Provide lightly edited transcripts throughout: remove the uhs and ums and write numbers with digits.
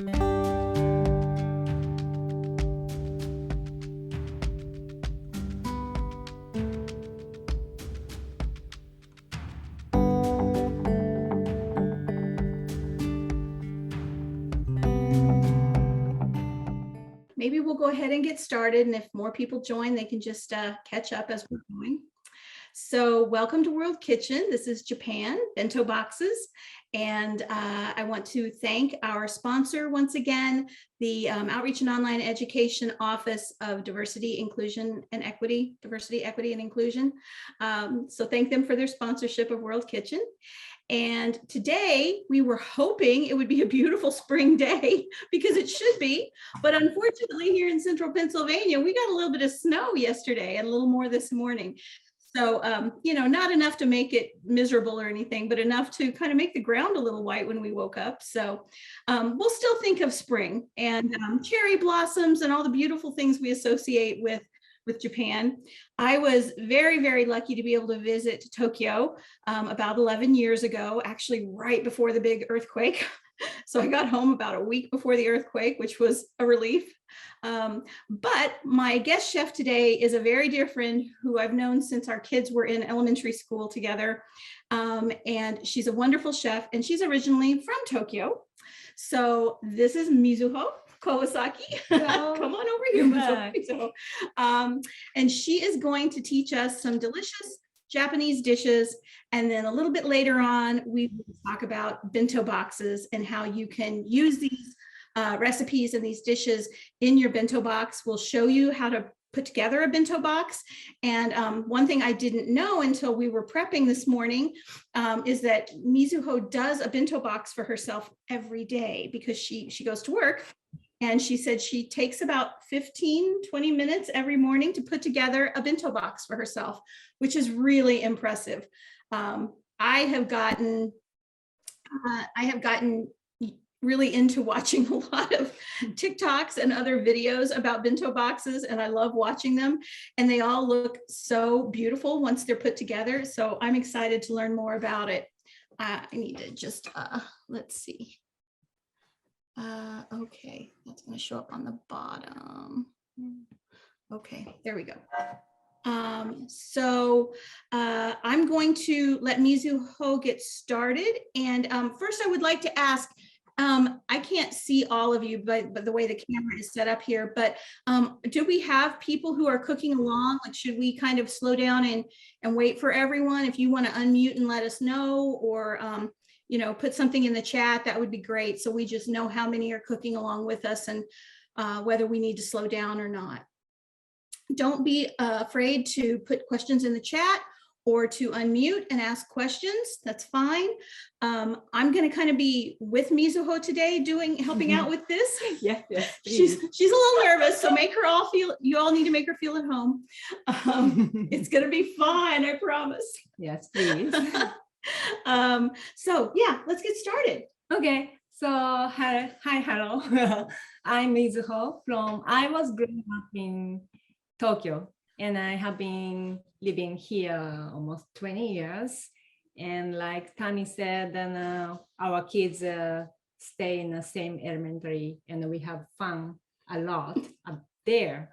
Maybe we'll go ahead and get started, and if more people join, they can just catch up as we're going. So welcome to World Kitchen. This is Japan, Bento Boxes. And I want to thank our sponsor once again, the Outreach and Online Education Office of Diversity, Inclusion, and Equity, Diversity, Equity, and Inclusion. So thank them for their sponsorship of World Kitchen. And today we were hoping it would be a beautiful spring day because it should be, but unfortunately here in central Pennsylvania, we got a little bit of snow yesterday and a little more this morning. So, you know, not enough to make it miserable or anything, but enough to kind of make the ground a little white when we woke up. So we'll still think of spring and cherry blossoms and all the beautiful things we associate with Japan. I was very, very lucky to be able to visit Tokyo about 11 years ago, actually right before the big earthquake. So I got home about a week before the earthquake, which was a relief. But my guest chef today is a very dear friend who I've known since our kids were in elementary school together. And she's a wonderful chef, and she's originally from Tokyo. So this is Mizuho Kawasaki. Come on over here, Mizuho. And she is going to teach us some delicious Japanese dishes. And then a little bit later on, we will talk about bento boxes and how you can use these recipes and these dishes in your bento box. We'll show you how to put together a bento box. And one thing I didn't know until we were prepping this morning is that Mizuho does a bento box for herself every day because she goes to work. And she said she takes about 15, 20 minutes every morning to put together a bento box for herself, which is really impressive. I have gotten really into watching a lot of TikToks and other videos about bento boxes, and I love watching them. And they all look so beautiful once they're put together. So I'm excited to learn more about it. I need to just, let's see. Okay, that's going to show up on the bottom. Okay, there we go. So I'm going to let Mizuho get started. And first I would like to ask, I can't see all of you, but the way the camera is set up here, but do we have people who are cooking along? Like, should we kind of slow down and wait for everyone? If you want to unmute and let us know, or you know, put something in the chat, that would be great. So we just know how many are cooking along with us and whether we need to slow down or not. Don't be afraid to put questions in the chat or to unmute and ask questions. That's fine. I'm going to kind of be with Mizuho today, helping out with this. Yes, she's a little nervous, so you all need to make her feel at home. It's going to be fine, I promise. Yes, please. So yeah, let's get started. Okay, so hi, hello. I'm Mizuho I was growing up in Tokyo, and I have been living here almost 20 years. And like Tani said, and our kids stay in the same elementary, and we have fun a lot up there,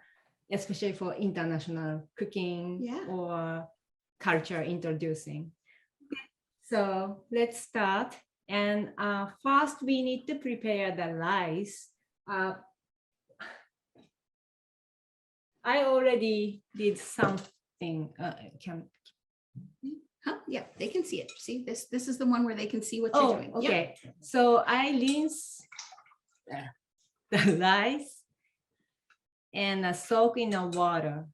especially for international cooking or culture introducing. So let's start. And first we need to prepare the rice. I already did something. Yeah, they can see it. See, this is the one where they can see what you're doing. Okay. Yep. So I rinse the rice and soak in the water.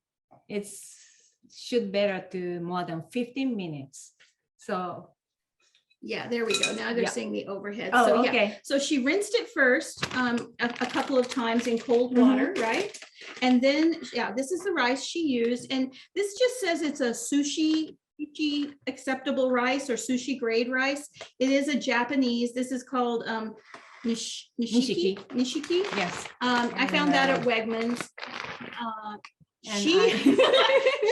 It should better to more than 15 minutes. So yeah, there we go. Now they're seeing the overhead. Oh, so, okay. Yeah. So she rinsed it first a couple of times in cold water, right? And then, yeah, this is the rice she used. And this just says it's a sushi acceptable rice or sushi grade rice. It is a Japanese. This is called nishiki. Yes. I found that at Wegmans.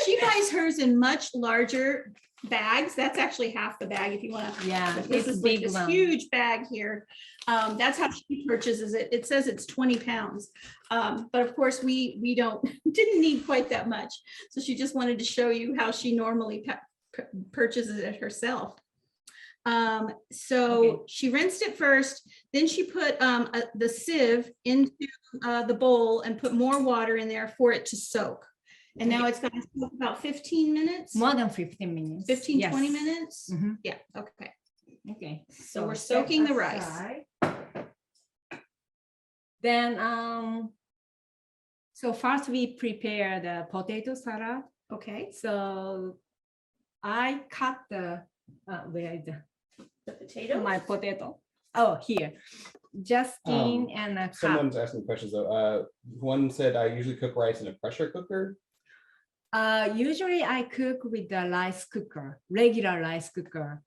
She buys hers in much larger bags. That's actually half the bag if you want to. Yeah, This it's is like big this one. huge bag here. That's how she purchases it. It says it's 20 pounds. But of course we didn't need quite that much. So she just wanted to show you how she normally purchases it herself. So Okay. she rinsed it first, then she put the sieve into the bowl and put more water in there for it to soak. And now it's going to soak about 15 minutes. More than 15 minutes. 15, Yes. 20 minutes? Mhm. Yeah, okay. Okay. So we're step soaking the rice. aside. Then, so first we prepare the potato salad. Okay, So I cut where is the potato. my potato? Oh, here. Just skin and a cut. Someone's asking questions though. One said I usually cook rice in a pressure cooker. Usually I cook with the rice cooker, regular rice cooker.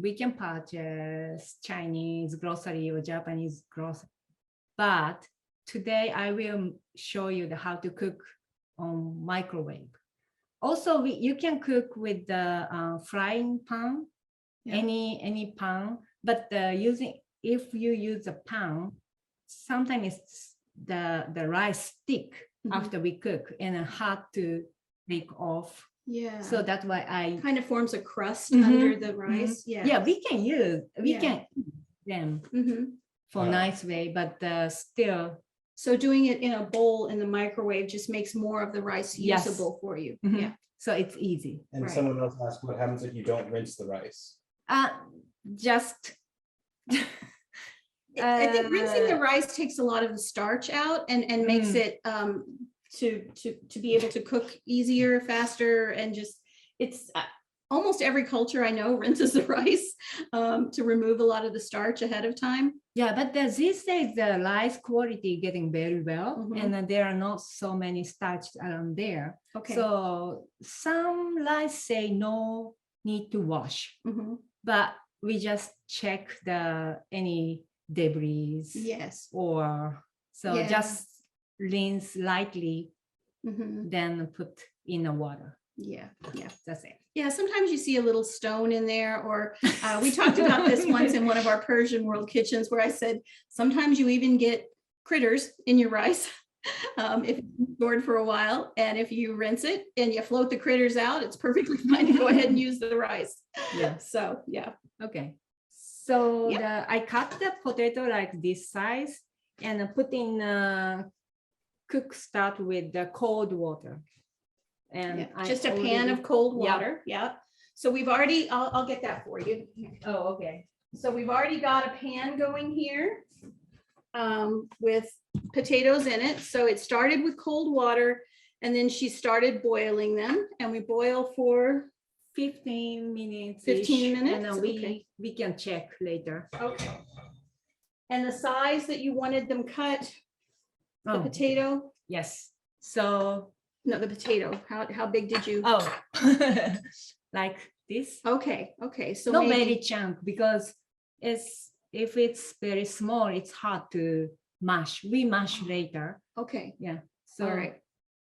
We can purchase Chinese grocery or Japanese grocery. But today I will show you how to cook on microwave. Also, you can cook with the frying pan, Yeah. any pan. But if you use a pan, sometimes it's the rice stick Mhm. after we cook and hard to take off. Yeah. So that's why I kind of forms a crust Mhm, under the rice. Yeah. yeah, we can eat them Mhm. for nice way, but still So doing it in a bowl in the microwave just makes more of the rice Yes. usable for you. Mhm. Yeah. So it's easy. And Right. someone else asked what happens if you don't rinse the rice. Just I think rinsing the rice takes a lot of the starch out and makes it to be able to cook easier, faster, and just it's almost every culture I know rinses the rice to remove a lot of the starch ahead of time. yeah, but these days the rice quality getting very well, Mhm. and there are not so many starch around there. Okay. So some rice say no need to wash, Mhm. but we just check any debris Yes. or so Yeah. just rinse lightly, Mhm. then put in the water. Yeah. Yeah. That's it. Yeah, sometimes you see a little stone in there, or we talked about this once in one of our Persian world kitchens where I said, sometimes you even get critters in your rice if it's stored for a while. And if you rinse it and you float the critters out, it's perfectly fine to go ahead and use the rice. Yeah. So, yeah. Okay. So Yep. I cut the potato like this size and put in start with the cold water. And Yeah, just a pan of cold Yeah. water. Yeah. So we've already, I'll get that for you. Oh, okay. So we've already got a pan going here with potatoes in it. So it started with cold water and then she started boiling them, and we boil for 15 minutes. 15 minutes? And then Okay. we can check later. Okay. And the size that you wanted them cut, the Oh, potato? yes. So, No, the potato. How big did you? oh, like this. Okay, okay. So Not maybe very chunk, because if it's very small, it's hard to mash. We mash later. okay. Yeah. So All right.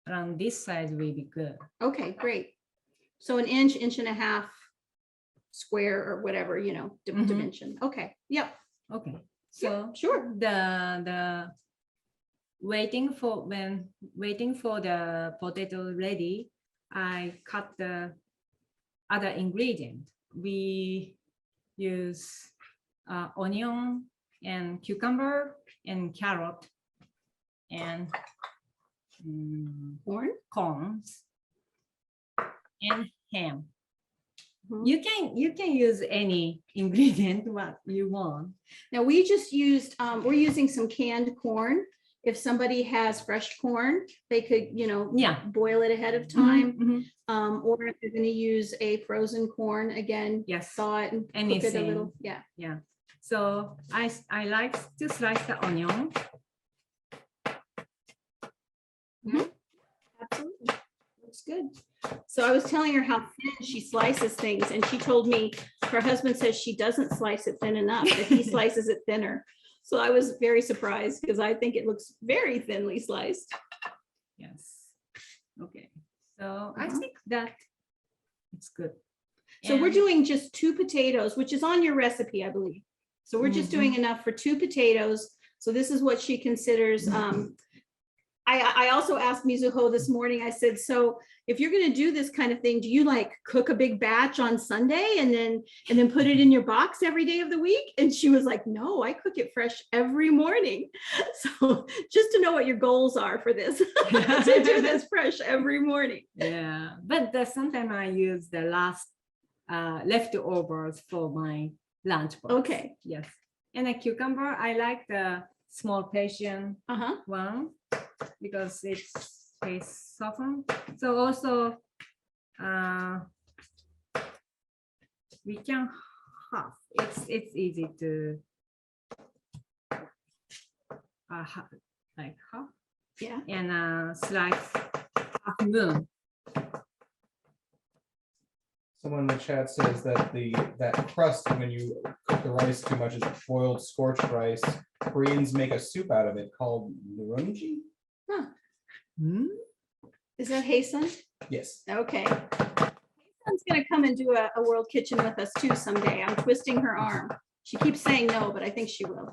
around this size will be good. Okay, great. So an inch, inch and a half square or whatever, Mhm. dimension. Okay, yep. Okay. So Sure. the waiting for the potato ready, I cut the other ingredient. We use onion and cucumber and carrot and Corn. corns and ham. Mhm. You can use any ingredient what you want. Now we just used, we're using some canned corn. If somebody has fresh corn, they could, Yeah. boil it ahead of time. Mhm. Or if you're going to use a frozen corn, again, Yes. thaw it and cook it a Anything. little. Yeah. Yeah. So I like to slice the onion. Absolutely. Looks good. So I was telling her how thin she slices things, and she told me her husband says she doesn't slice it thin enough, that he slices it thinner. So I was very surprised because I think it looks very thinly sliced. Yes. Okay. So I Uh-huh. think that it's good. So we're And- doing just 2 potatoes, which is on your recipe, I believe. So we're just doing enough for 2 potatoes. So this is what she considers. I also asked Mizuho this morning, I said, so if you're going to do this kind of thing, do you like cook a big batch on Sunday and then put it in your box every day of the week? And she was like, no, I cook it fresh every morning. So just to know what your goals are for this, to do this fresh every morning. Yeah, but sometimes I use the leftovers for my lunch box. Okay. Yes. And a cucumber, I like the small Persian Uh-huh. one because it's tastes softened. So also we can half. It's easy to like half Yeah. and slice half moon. Someone in the chat says that that crust, when you cook the rice too much, is boiled scorched rice. Koreans make a soup out of it called nurunji. Is that Hasten? Yes. Okay. Hasten's gonna come and do a world kitchen with us too someday. I'm twisting her arm. She keeps saying no, but I think she will.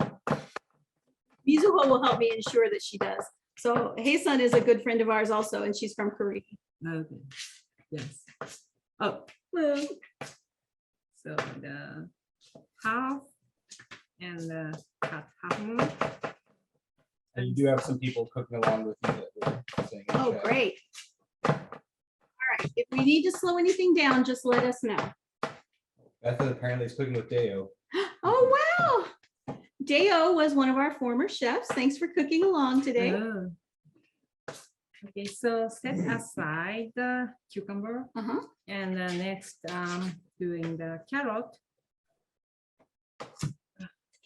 Mizuho will help me ensure that she does. So Haesun is a good friend of ours also, and she's from Korea. Okay. Yes. Oh, well. So the half and the cut half moon. And you do have some people cooking along with you that were saying in the Oh, chat. great. All right. If we need to slow anything down, just let us know. Beth apparently is cooking with Deo. Oh, wow. Deo was one of our former chefs. Thanks for cooking along today. Oh. Okay, so set aside the cucumber Uh-huh. and next doing the carrot.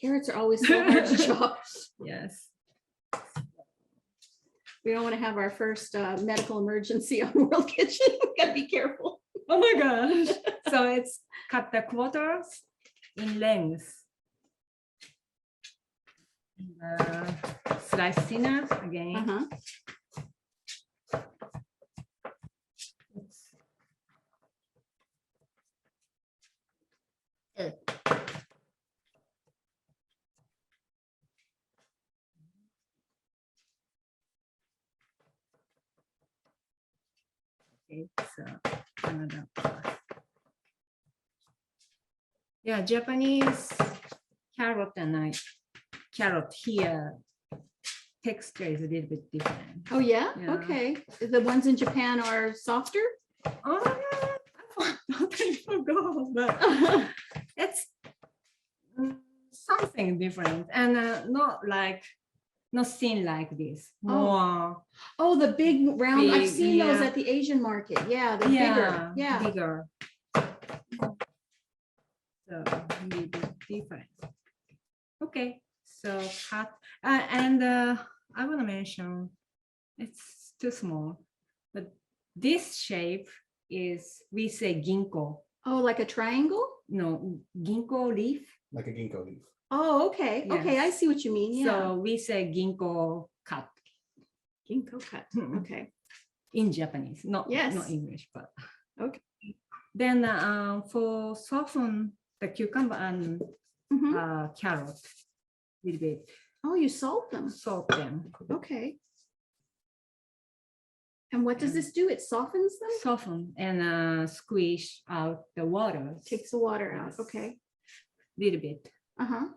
Carrots are always so hard to chop. Yes. We don't want to have our first medical emergency on World Kitchen. We gotta be careful. Oh my gosh. So it's cut the quarters in length. Slice thinner again. Uh-huh. Okay, so another part. Yeah, Japanese carrot and carrot here texture is a little bit different. Oh, yeah? Yeah. Okay. The ones in Japan are softer? Oh, I forgot, but it's something different and not thin like this. More, Oh, the big round, I've Big, seen those yeah. at the Asian market. Yeah, they're bigger. Yeah. bigger. So a little bit different. Okay, so cut and I want to mention it's too small, but this shape is we say ginkgo. Oh, like a triangle? No, ginkgo leaf. Like a ginkgo leaf. Oh, okay. Okay, I Yes. see what you mean. Yeah. So we say ginkgo cut Ginkgo cut. Okay. in Japanese, not Yes. English, but Okay. then for soften the cucumber and Mhm. carrot, little bit Oh, you salt them. salt them, Okay. And what does this do? It softens them? soften and squeeze out the water, Takes the water out. Yes. Okay. little bit. Uh-huh.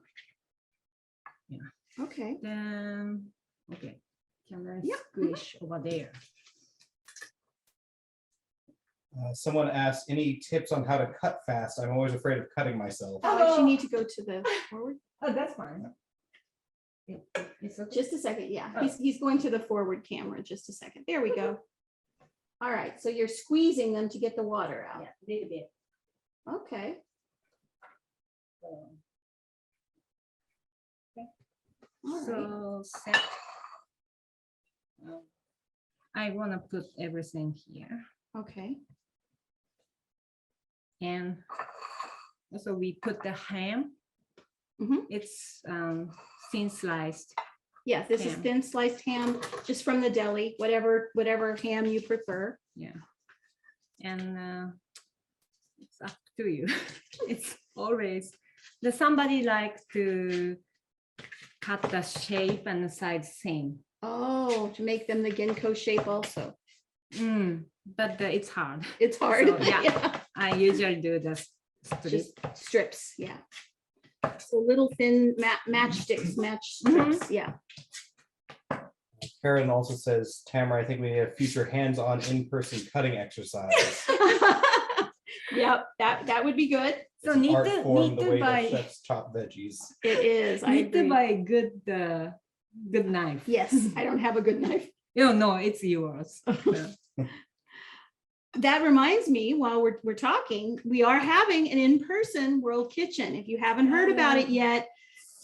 Yeah. Okay. Then okay, can I Yeah, squish over there? Someone asked any tips on how to cut fast. I'm always afraid of cutting myself. Alex, you need to go to the forward. Oh, that's fine. It's okay. Just a second. Yeah, Oh. he's going to the forward camera. Just a second. There we go. All right. So you're squeezing them to get the water out. Yeah, little bit. Okay. So, All right. so set. I want to put everything here. Okay. And also we put the ham. Mhm. It's thin sliced. Yeah, this is Ham. thin sliced ham, just from the deli, whatever ham you prefer. Yeah. And it's up to you. It's always the somebody likes to cut the shape and the size same. Oh, to make them the ginkgo shape also. But it's hard. It's hard. So, yeah. I usually do the Just strips, yeah. So little thin matchsticks, match strips, yeah. Karen also says, Tamara, I think we have future hands-on in-person cutting exercise. Yep, that would be good. So It's an need art to form, need the to way buy that chefs chop veggies. It is. I need to agree. buy good knife. Yes, I don't have a good knife. No, it's yours. That reminds me, while we're talking, we are having an in-person World Kitchen. If you haven't heard about it yet,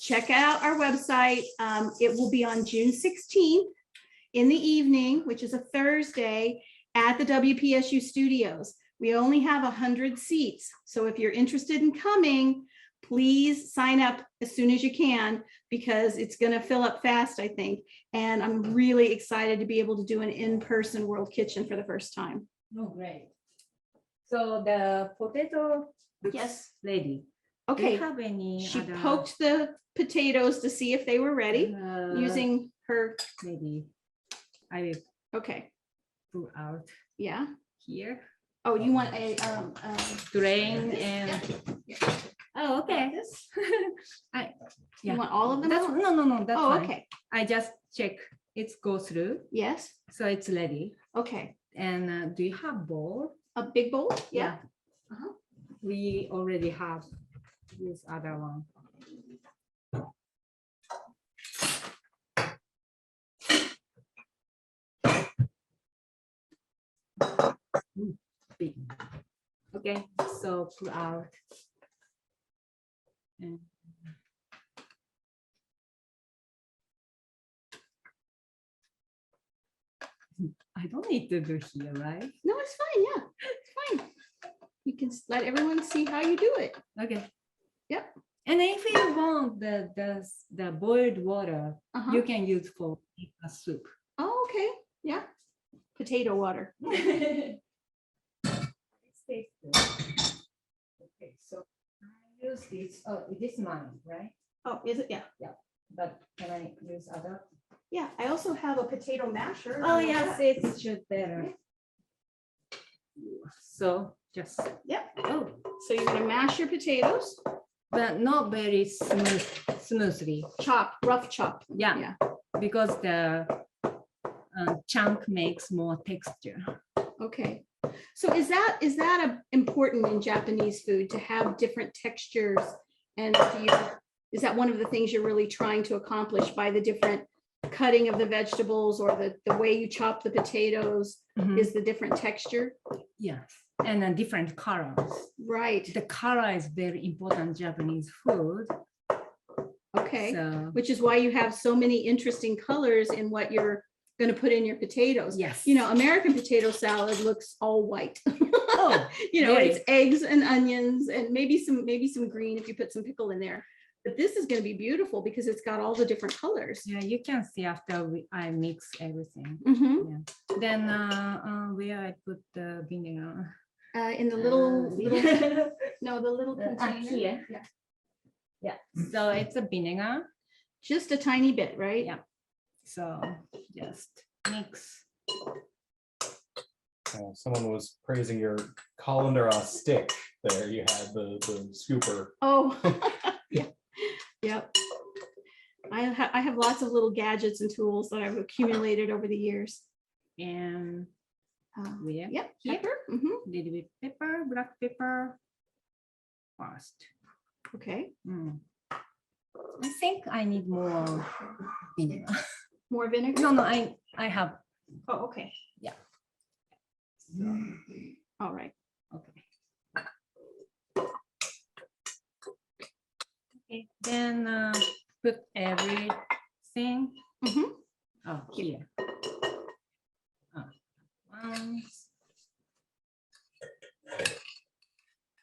check out our website. It will be on June 16th in the evening, which is a Thursday, at the WPSU studios. We only have 100 seats. So if you're interested in coming, please sign up as soon as you can, because it's going to fill up fast, I think. And I'm really excited to be able to do an in-person World Kitchen for the first time. Oh, great. So the potato Yes. lady. Do Okay. you have any She other, poked the potatoes to see if they were ready using her. maybe I will Okay. pull out Yeah. here. Oh, you want a Drain and oh, okay. This? I You yeah. want all of them That's out? no, that's Oh, fine. okay. I just check it's go through, Yes. so it's ready. Okay. And do you have bowl? A big bowl? Yeah. Uh-huh. We already have this other one. Big. Okay, so pull out. And I don't need to do here, right? No, it's fine. Yeah, it's fine. You can let everyone see how you do it. Okay. Yep. And if you want the boiled water, Uh-huh. you can use for a soup. Oh, okay. Yeah. Potato water. Okay, so I use this. Oh, this is mine, right? Oh, is it? Yeah. But can I use other? Yeah. I also have a potato masher. Oh, yes, it should better. So just, Yep. oh, So you're gonna mash your potatoes, but not very smoothly. chop, rough chop. Yeah, Yeah. because the chunk makes more texture. Okay. So is that important in Japanese food to have different textures? And is that one of the things you're really trying to accomplish by the different cutting of the vegetables, or the way you chop the potatoes is the different texture? Yes, and different colors. Right. The color is very important in Japanese food. Okay. So Which is why you have so many interesting colors in what you're going to put in your potatoes. yes, You know, American potato salad looks all white. oh, You know, very. it's eggs and onions and maybe some green if you put some pickle in there. But this is going to be beautiful because it's got all the different colors. Yeah, you can see after I mix everything. Mhm. Then where I put the vinegar. In the little no, the little container. Here. Yeah. Yeah, so it's a vinegar. Just a tiny bit, right? Yeah. So just mix. Someone was praising your colander on a stick there. You had the scooper. Oh, yeah. Yep. I have lots of little gadgets and tools that I've accumulated over the years. And where? Yep. Here. Pepper. Mhm. Little bit pepper, black pepper first. Okay. I think I need more vinegar. More vinegar. No, I have. Oh, okay. Yeah. All right. Okay. Okay. Then put everything. Mhm. Oh, here.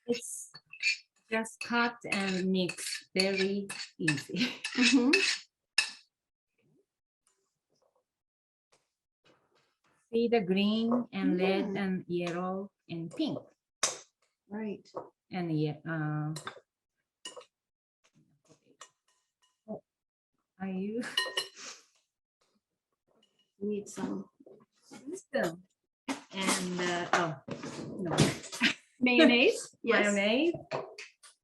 It's just cut and mix, very easy. Mhm. See the green and red and yellow and pink. Right. And yeah, are you We need some system? And oh no, mayonnaise. Yes. mayonnaise.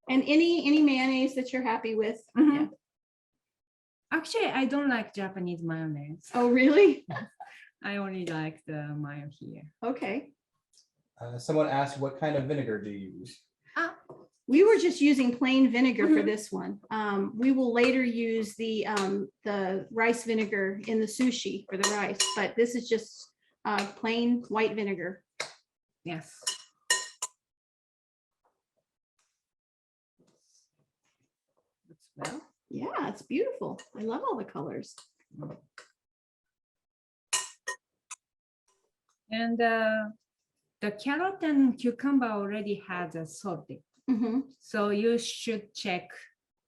And any mayonnaise that you're happy with. Mhm. Yeah. Actually, I don't like Japanese mayonnaise. Oh, really? I only like the mayo here. Okay. Someone asked, what kind of vinegar do you use? We were just using plain vinegar for Mhm. this one. We will later use the rice vinegar in the sushi for the rice, but this is just plain white vinegar. Yes. Looks well. Yeah, it's beautiful. I love all the colors. And the carrot and cucumber already has a salty. Mhm. So you should check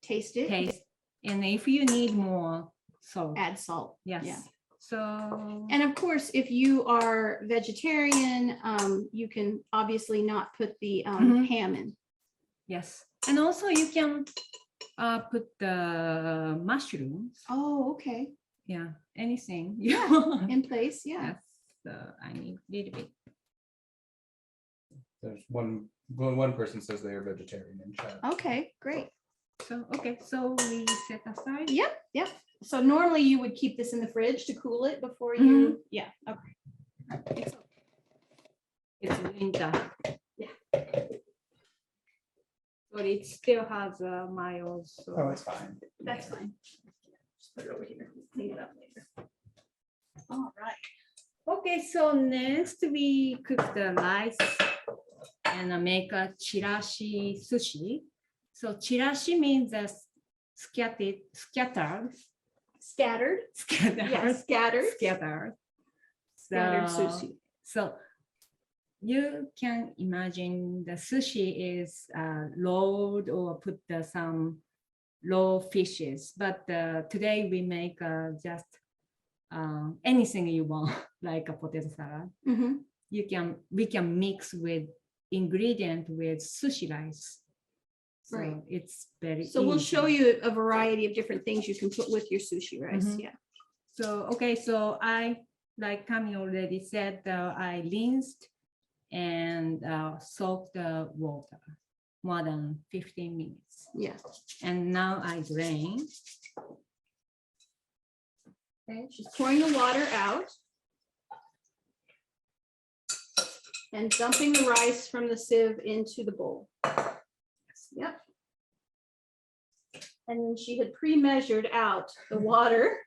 Taste it. taste. And if you need more salt, Add salt. yes. Yeah. So And of course, if you are vegetarian, you can obviously not put the Mhm. ham in. yes. And also you can put the mushrooms. Oh, okay. Yeah, anything you Yeah. want. In place. Yeah. Yes. So I need a little bit. There's one person says they are vegetarian in chat. Okay, great. So okay, so we set aside. Yep, yep. So normally you would keep this in the fridge to cool it before you, yeah, okay. It's okay. It's winter. Yeah. But it still has mayo. So Oh, it's fine. That's fine. Just put it over here. Clean it up later. All right. okay, so next we cook the rice and make a chirashi sushi. So chirashi means scattered, Scattered. scattered, Yes, scattered. scattered. Scattered So- sushi. So you can imagine the sushi is rolled or put some raw fishes, but today we make just anything you want, like a potato salad. Mhm. We can mix with ingredient with sushi rice. So Right. it's very So we'll easy. show you a variety of different things you can put with your sushi rice. Mhm. Yeah. So, okay, so I, like Cami already said, I rinsed and soaked the water more than 15 minutes. Yeah. And now I drain. Okay, she's pouring the water out. And dumping the rice from the sieve into the bowl. Yep. And then she had pre-measured out the water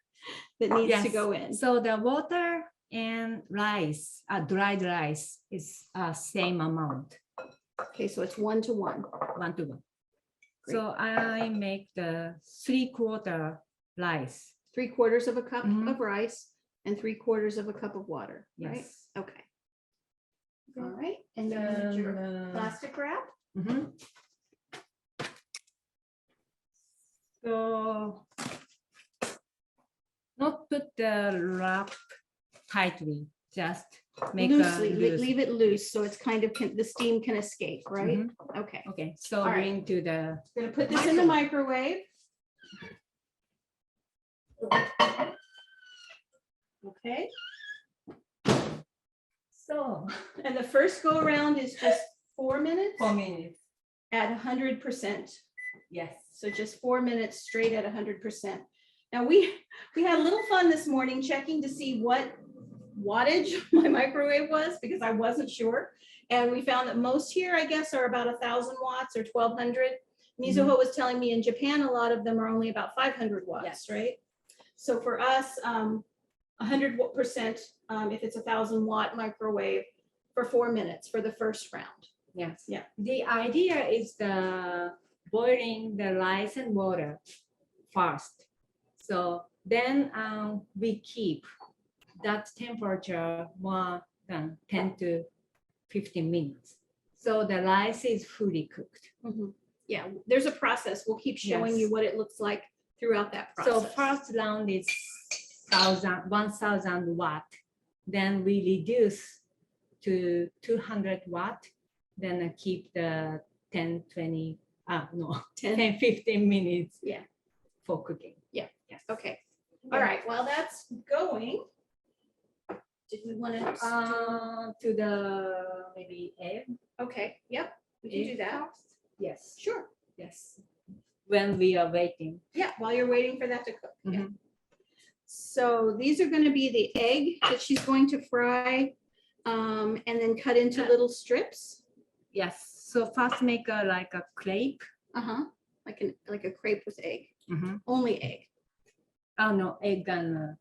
that needs to Yes. go in. So the water and rice, dried rice is same amount, Okay, so it's 1 to 1. 1 to 1. Great. So I make the 3/4 rice. 3/4 of a cup Mhm. of rice and 3/4 of a cup of water, right? Yes. Okay. All right, and then your plastic wrap. Mhm. So not put the wrap tightly, just make Loosely, a loose. leave it loose so it's kind of, the steam can escape, right? Mhm. Okay, Okay, so All right. bring to the gonna put this in the microwave. Okay, so and the first go around is just 4 minutes 4 minutes. at 100%. Yes. So just 4 minutes straight at 100%. Now we had a little fun this morning checking to see what wattage my microwave was because I wasn't sure. And we found that most here, I guess, are about 1,000 watts or 1,200. Mizuho was telling me in Japan, a lot of them are only about 500 watts, Yes. right? So for us, 100%, if it's 1,000 watt microwave for 4 minutes for the first round. Yes. Yeah. The idea is the boiling the rice and water first. So then we keep that temperature more than 10 to 15 minutes. So the rice is fully cooked. Mhm. Yeah, there's a process. We'll keep showing you Yes. what it looks like throughout that So process. first round is 1,000 watt. Then we reduce to 200 watt. then keep the 10, 20, no, 10. 10, 15 minutes Yeah. for cooking. Yeah. Yes. Okay. All right. While that's going, did we want to? To the maybe egg. Okay. Yep. We can do egg that. first. Yes. Sure. Yes. When we are waiting. Yeah. While you're waiting for that to cook. Yeah. Mhm. So these are going to be the egg that she's going to fry, and then cut into little strips. Yes. So first make like a crepe. Like a crepe with egg. Mhm. Only egg. Oh no, egg and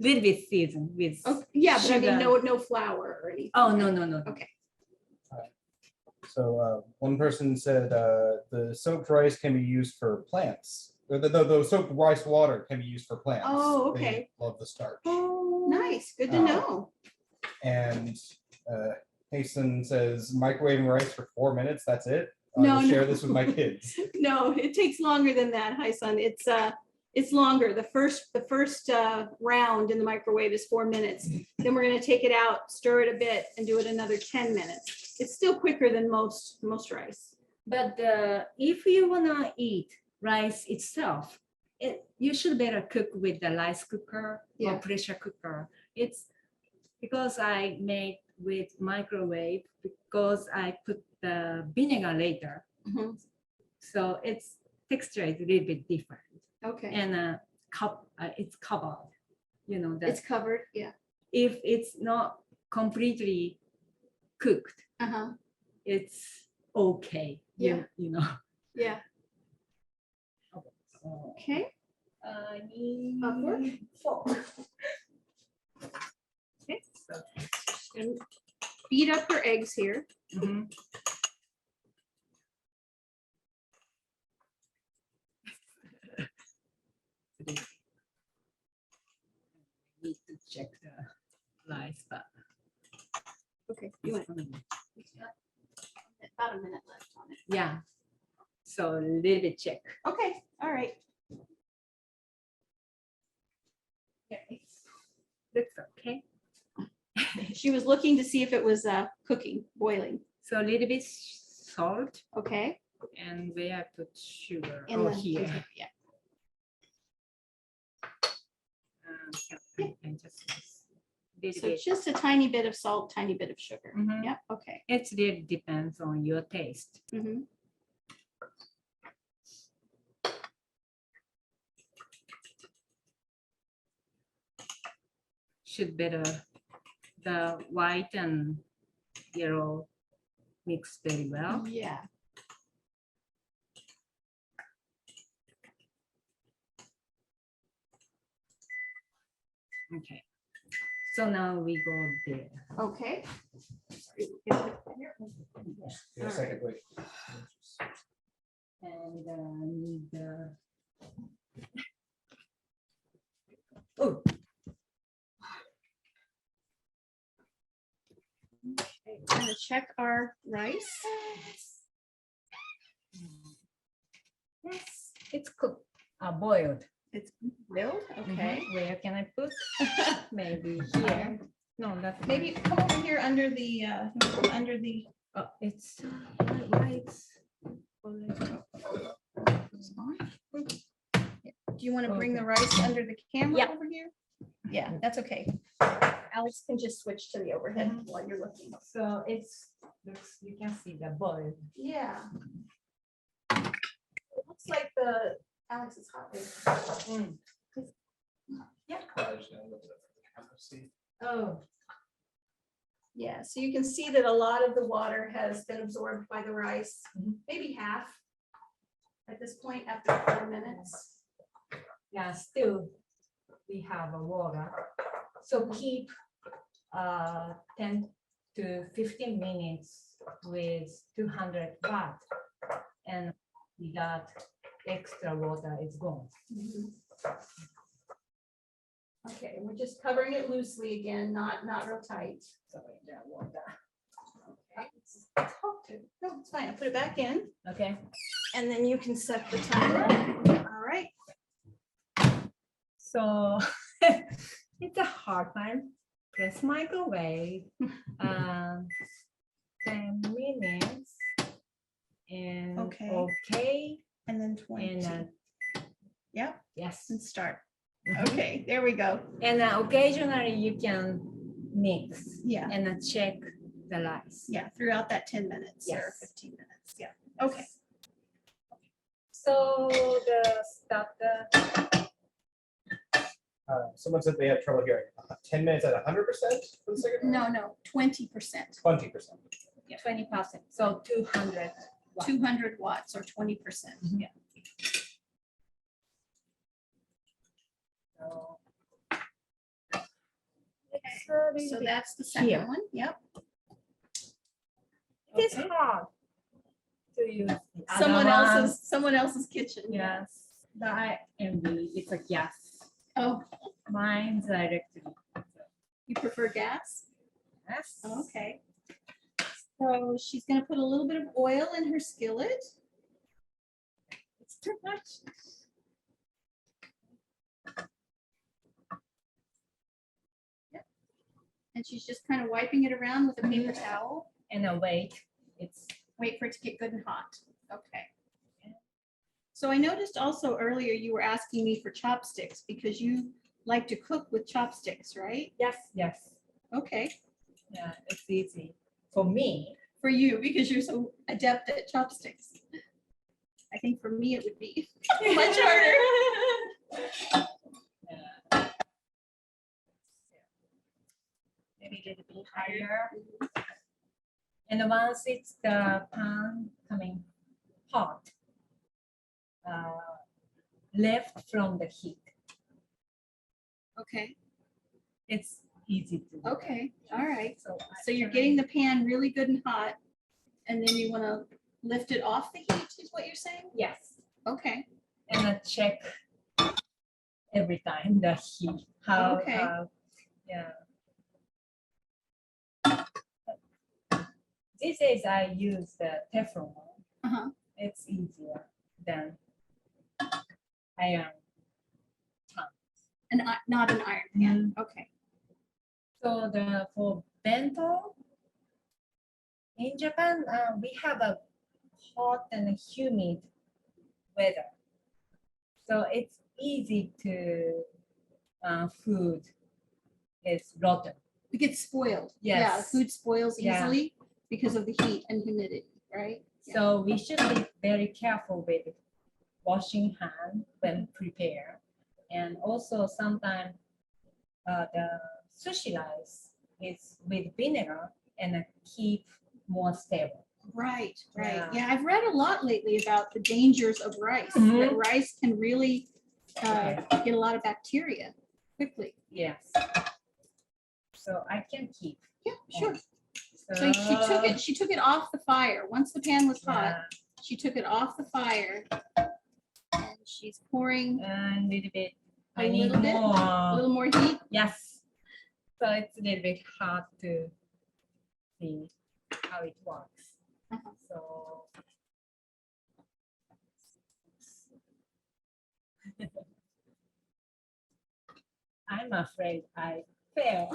little bit seasoned with. Oh, yeah, but I mean, sugar. no flour or anything. Oh right? no. Okay. So one person said the soaked rice can be used for plants. The soaked rice water can be used for plants. Oh, okay. They love the starch. Oh, Nice. Good to Oh. know. And Hasten says microwaving rice for 4 minutes. That's it. No, I'll share no. this with my kids. No, it takes longer than that. Hi, son. It's longer. The first round in the microwave is 4 minutes. Then we're going to take it out, stir it a bit, and do it another 10 minutes. It's still quicker than most rice. But if you wanna eat rice itself, you should better cook with the rice cooker Yeah. or pressure cooker. It's because I made with microwave because I put the vinegar later, Mhm. so its texture is a little bit different, Okay. and it's covered. You know that It's covered. Yeah. if it's not completely cooked, it's okay. Yeah. You know. Yeah. So, Okay. I need A fork? fork. Okay, so, And beat up her eggs here. mhm. Need to check the rice, but Okay. You it's went gonna be- about a minute left on it. yeah. So a little bit check. Okay. All right. Okay. Looks okay. She was looking to see if it was cooking, boiling. So a little bit salt, Okay. and where I put sugar. In Oh, the here. container, yeah. And just little So bit. just a tiny bit of salt, tiny bit of sugar. Mhm. Yeah. Okay. It really depends on your taste. Mhm. Should better the white and yellow mix very well. Yeah. Okay. So now we go there. Okay. Yeah, second, wait. And need the. Oh, Okay, we're gonna check our rice. yes, it's cooked. Boiled. It's boiled. Okay. Mhm. Where can I put? Maybe here. No, that's Maybe come over here under the Oh, it's why it's. Do you want to bring the rice under the camera Yeah. over here? Yeah, that's okay. Alex can just switch to the overhead while you're looking. So it's looks. You can see the boil. Yeah. Looks like the Alex is hot. Mm. Oh. Yeah, so you can see that a lot of the water has been absorbed by the rice, Mhm. maybe half at this point after 4 minutes. Yeah, still we have a water. So keep 10 to 15 minutes with 200 watt, and that extra water is gone. Okay, we're just covering it loosely again, not real tight. Sorry, that water. Okay. No, it's fine. I put it back in Okay. and then you can set the timer. All right. So it's a hard time. Press microwave. 10 minutes. And Okay. okay. And then 20. And Yep, yes. and start. Mhm. Okay, there we go. And occasionally you can mix Yeah, and check the rice. yeah, throughout that 10 minutes or Yes. 15 minutes. Yeah, okay. So the starter. Someone said they had trouble hearing. 10 minutes at 100% for the second one? No, 20%, 20%. 20%. So 200. 200 watts or 20%. Mhm. Yeah. So, So that's the Here. second one. Yep. it is Okay. hard to use the other Someone else's kitchen. one. Yes. But I envy it's a gas. Oh, Mine's electric. you prefer gas? Yes. Okay. So she's gonna put a little bit of oil in her skillet. It's too much. And she's just kind of wiping it around with a paper towel. And wait. It's Wait for it to get good and hot. Okay. So I noticed also earlier you were asking me for chopsticks because you like to cook with chopsticks, right? yes. Okay. Yeah, it's easy for me. For you, because you're so adept at chopsticks. I think for me it would be much harder. Yeah. Maybe a little bit higher. And once it's the pan coming hot, left from the heat, Okay, it's easy to do. okay, all right. So, So you're getting the pan really good and hot, and then you want to lift it off the heat, is what you're saying? yes, Okay, and check every time the heat. How? Okay. Yeah. These days I use the Teflon. uh-huh, It's easier than iron. and not an iron pan, okay. So for bento in Japan, we have a hot and humid weather, so it's easy to food is rotten. It gets spoiled. Yeah, Yes. food spoils Yeah. easily because of the heat and humidity, right? Yeah. So we should be very careful with washing hand when prepare, and also sometimes the sushi rice is with vinegar and keep more stable. Right, right. Yeah. Yeah, I've read a lot lately about the dangers of rice. Mhm. That rice can really Okay. get a lot of bacteria quickly. Yes. So I can keep. Yeah, sure. So she took it off the fire. Once the pan was hot, Yeah, she took it off the fire. And she's pouring and a little bit. A I need little bit? more. a little more heat. Yes. So it's a little bit hard to see how it works. Uh-huh. So. I'm afraid I fail.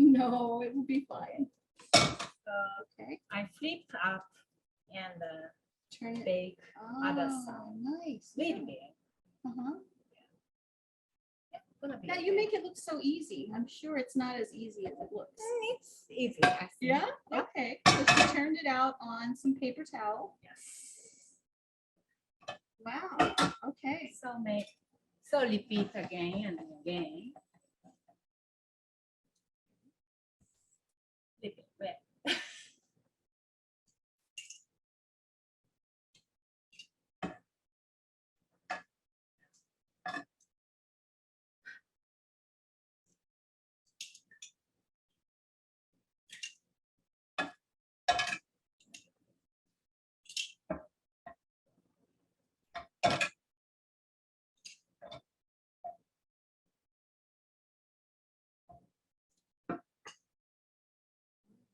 No, it will be fine. So Okay, I flip up and turn it. bake other Oh, side. nice. Little bit. Uh-huh. Gonna be Yeah, you okay. make it look so easy. I'm sure it's not as easy as it looks. It's easy. I think. Yeah, Yeah. okay. So she turned it out on some paper towel. Yes. Wow, okay. So repeat again and again. Repeat. Wet.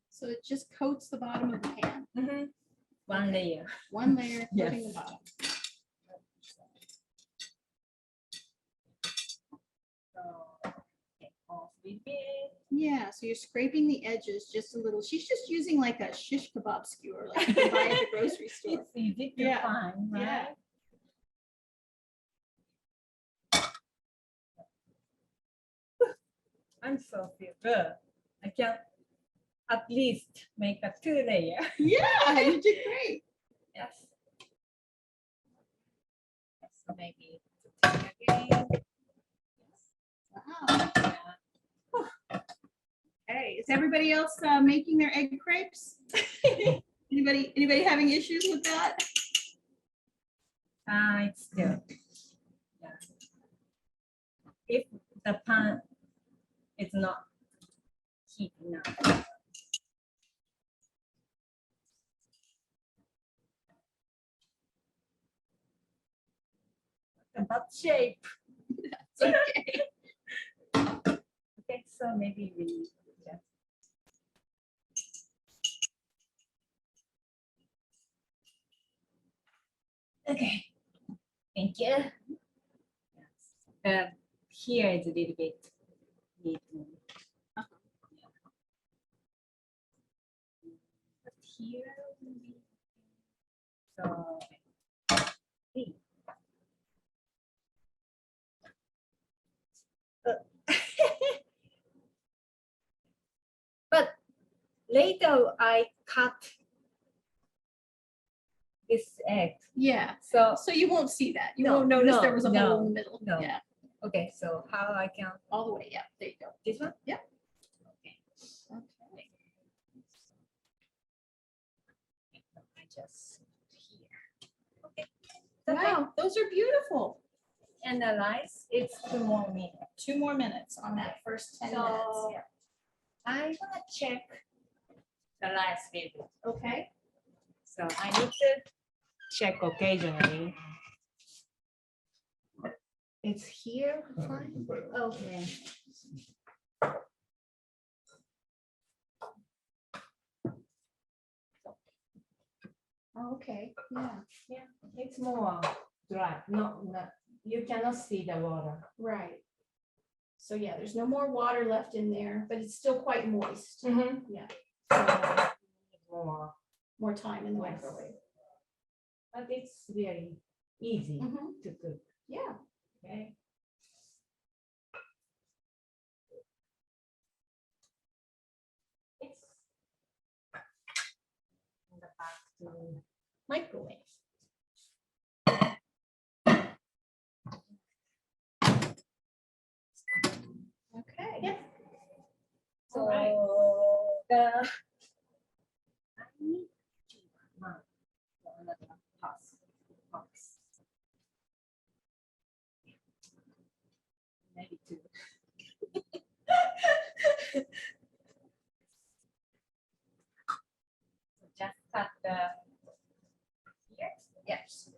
So it just coats the bottom of the pan. Mhm. One layer. One layer Yes. coating the bottom. So take off a bit. Yeah, so you're scraping the edges just a little. She's just using like a shish kebab skewer, like you can buy at the grocery store. It's easy to Yeah. find, right? Yeah. I'm so feel good. I can at least make a 2-layer. Yeah, you did great. Yes. So maybe to take again. Wow. Yeah. Hey, is everybody else making their egg crepes? Anybody having issues with that? It's good. Yeah. If the pan is not heat enough. A butt shape. It's okay. Okay, so maybe we just okay. Thank you. Yes. Here is a little bit need to. Yeah. But here maybe. So. Hey. But later I cut this egg. Yeah. So So you won't see that. You No, won't notice no, there was a hole no, in the middle. no. Yeah, okay, so how I can all the way. Yeah, there you go. this one? Yep. Okay. Okay. I just here. Okay. That's all. Wow, those are beautiful. And the rice, it's 2 more minutes. 2 more minutes on that first 10 minutes. So Yeah. I'm gonna check the rice level. Okay. So I need to check occasionally. It's here. Fine. Okay. Oh, okay. Yeah. Yeah, it's more dry. No, you cannot see the water. Right. So yeah, there's no more water left in there, but it's still quite moist. Mm-hmm. Yeah. So More time in the Yes. microwave. but it's very easy Mhm. to cook. Yeah. Okay. It's in the back to Microwave. Okay. Yeah. So All right. the I need to another box. Maybe 2. So just cut the here. Yes.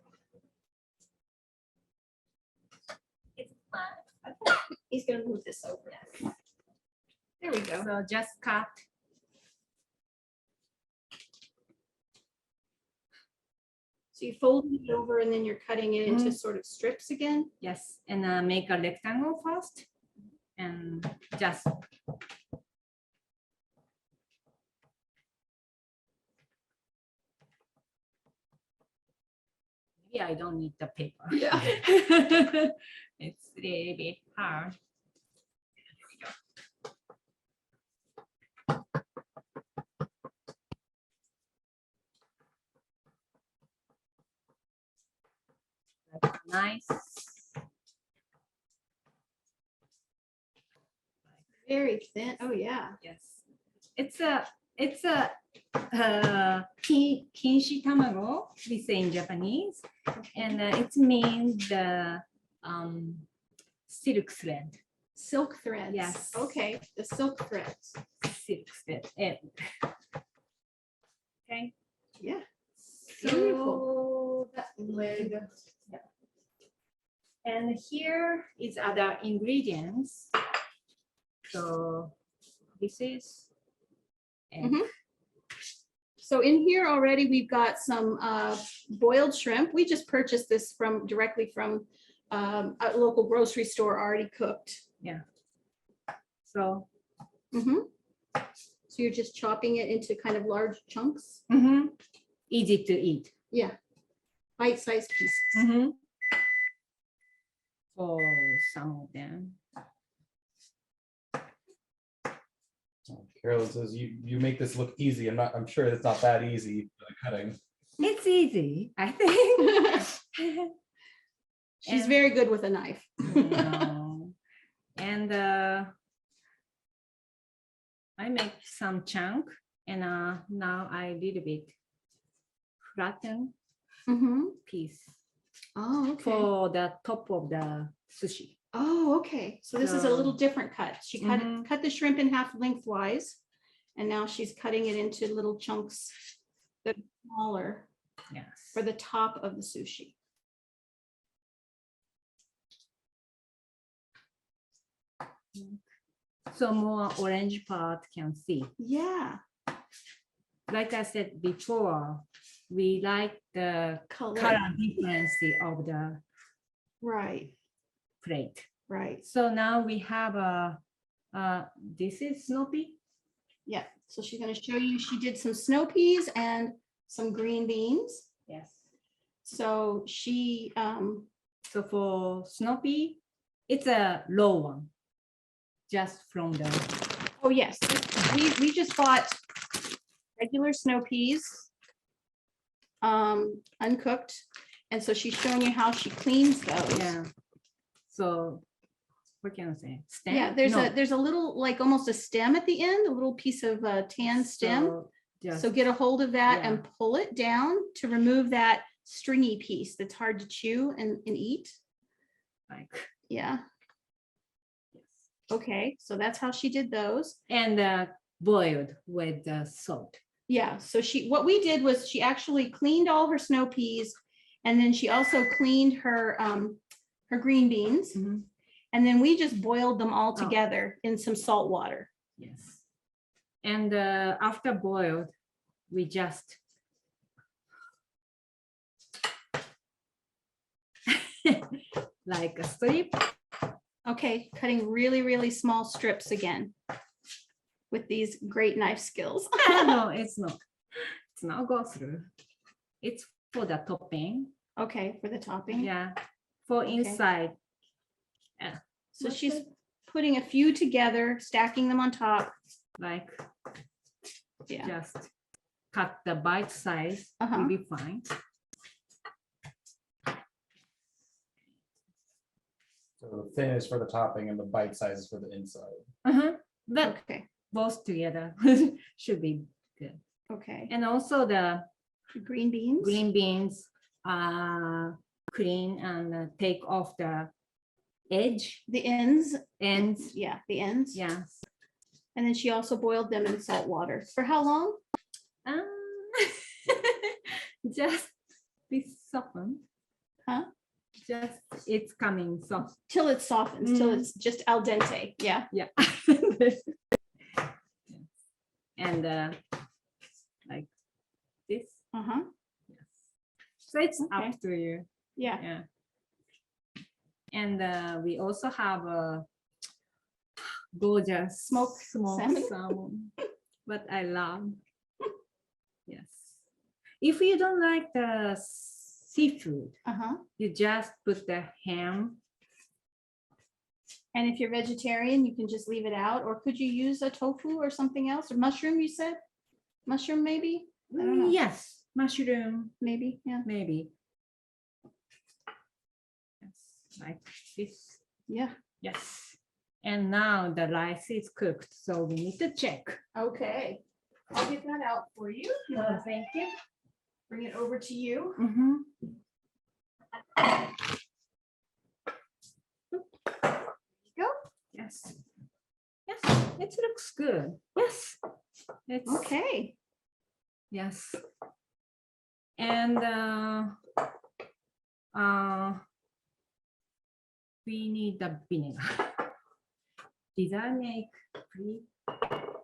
It's fine. He's gonna move this over. Yes. There we go. So just cut. So you fold it over and then you're cutting it into sort of strips again. Yes, and make a rectangle first, and just maybe I don't need the paper. Yeah. It's a little bit hard. That's nice. Very thin. Oh yeah. Yes, it's a kinshi tamago, we say in Japanese, and it means the silk thread. Silk threads. Yes. Okay. The silk threads. Silk thread. Okay. Yeah. So that leg. Yeah. And here is other ingredients. So this is egg. Mhm. So in here already, we've got some boiled shrimp. We just purchased this directly from a local grocery store already cooked. Yeah. So Mhm. So you're just chopping it into kind of large chunks? Easy to eat. Yeah. Bite-sized pieces. For some of them. Carolyn says you make this look easy. I'm sure it's not that easy for the cutting. It's easy, I think. She's And- very good with a knife. No. And I make some chunk, and now I little bit flatten piece Oh, okay. for the top of the sushi. Oh, okay. So this is a little So- different cut. She cut the shrimp in half lengthwise, and now she's cutting it into little chunks that are smaller Yes. for the top of the sushi. So more orange part can see. Yeah, Like I said before, we like the color. color difference of the Right, plate. right. So now we have this is Snoopy. Yeah. So she's going to show you, she did some snow peas and some green beans. Yes. So she, So for Snoopy, it's a low one. Just from the oh yes, we just bought regular snow peas, uncooked. And so she's showing you how she cleans those. yeah. So what can I say? Stem? Yeah, there's a little, like almost a stem at the end, a little piece of tan stem. So just So get a hold of that and yeah. pull it down to remove that stringy piece that's hard to chew and eat. like Yeah, yes. okay, so that's how she did those. And boiled with the salt. Yeah, so what we did was she actually cleaned all her snow peas, and then she also cleaned her green beans, and then we just boiled them all together in some salt water. Yes. And after boiled, we just like a strip. Okay, cutting really, really small strips again with these great knife skills. No, it's not. It's not go through. It's for the topping. Okay, for the topping. Yeah. For Okay. inside. So What's she's it? putting a few together, stacking them on top. Like Yeah, just cut the bite size. Uh-huh. Will be fine. So the thin is for the topping and the bite size is for the inside. But okay, both together should be good. okay. And also the Green beans. green beans clean and take off the edge The ends. ends. Yeah, the ends. Yes. And then she also boiled them in salt water. For how long? Um, just be softened. Huh? Just it's coming soft. Till it softens, till it's just al dente. Yeah. Yeah. And like this. Uh-huh. Yes. So it's Okay. up to you. Yeah. Yeah. And we also have a gorgeous Smoked salmon. salmon, but I love. Yes. If you don't like the seafood, Uh-huh. you just put the ham. And if you're vegetarian, you can just leave it out. Or could you use a tofu or something else? Or mushroom, you said? Mushroom, maybe? I don't know. Yes, mushroom, Maybe, yeah. maybe. Yes, like this. Yeah. Yes. And now the rice is cooked, so we need to check. Okay. I'll get that out for you. Thank you. Bring it over to you. Go. Yes. Yes, it looks good. Yes. It's Okay. yes. And we need the vinegar. Did I make pre?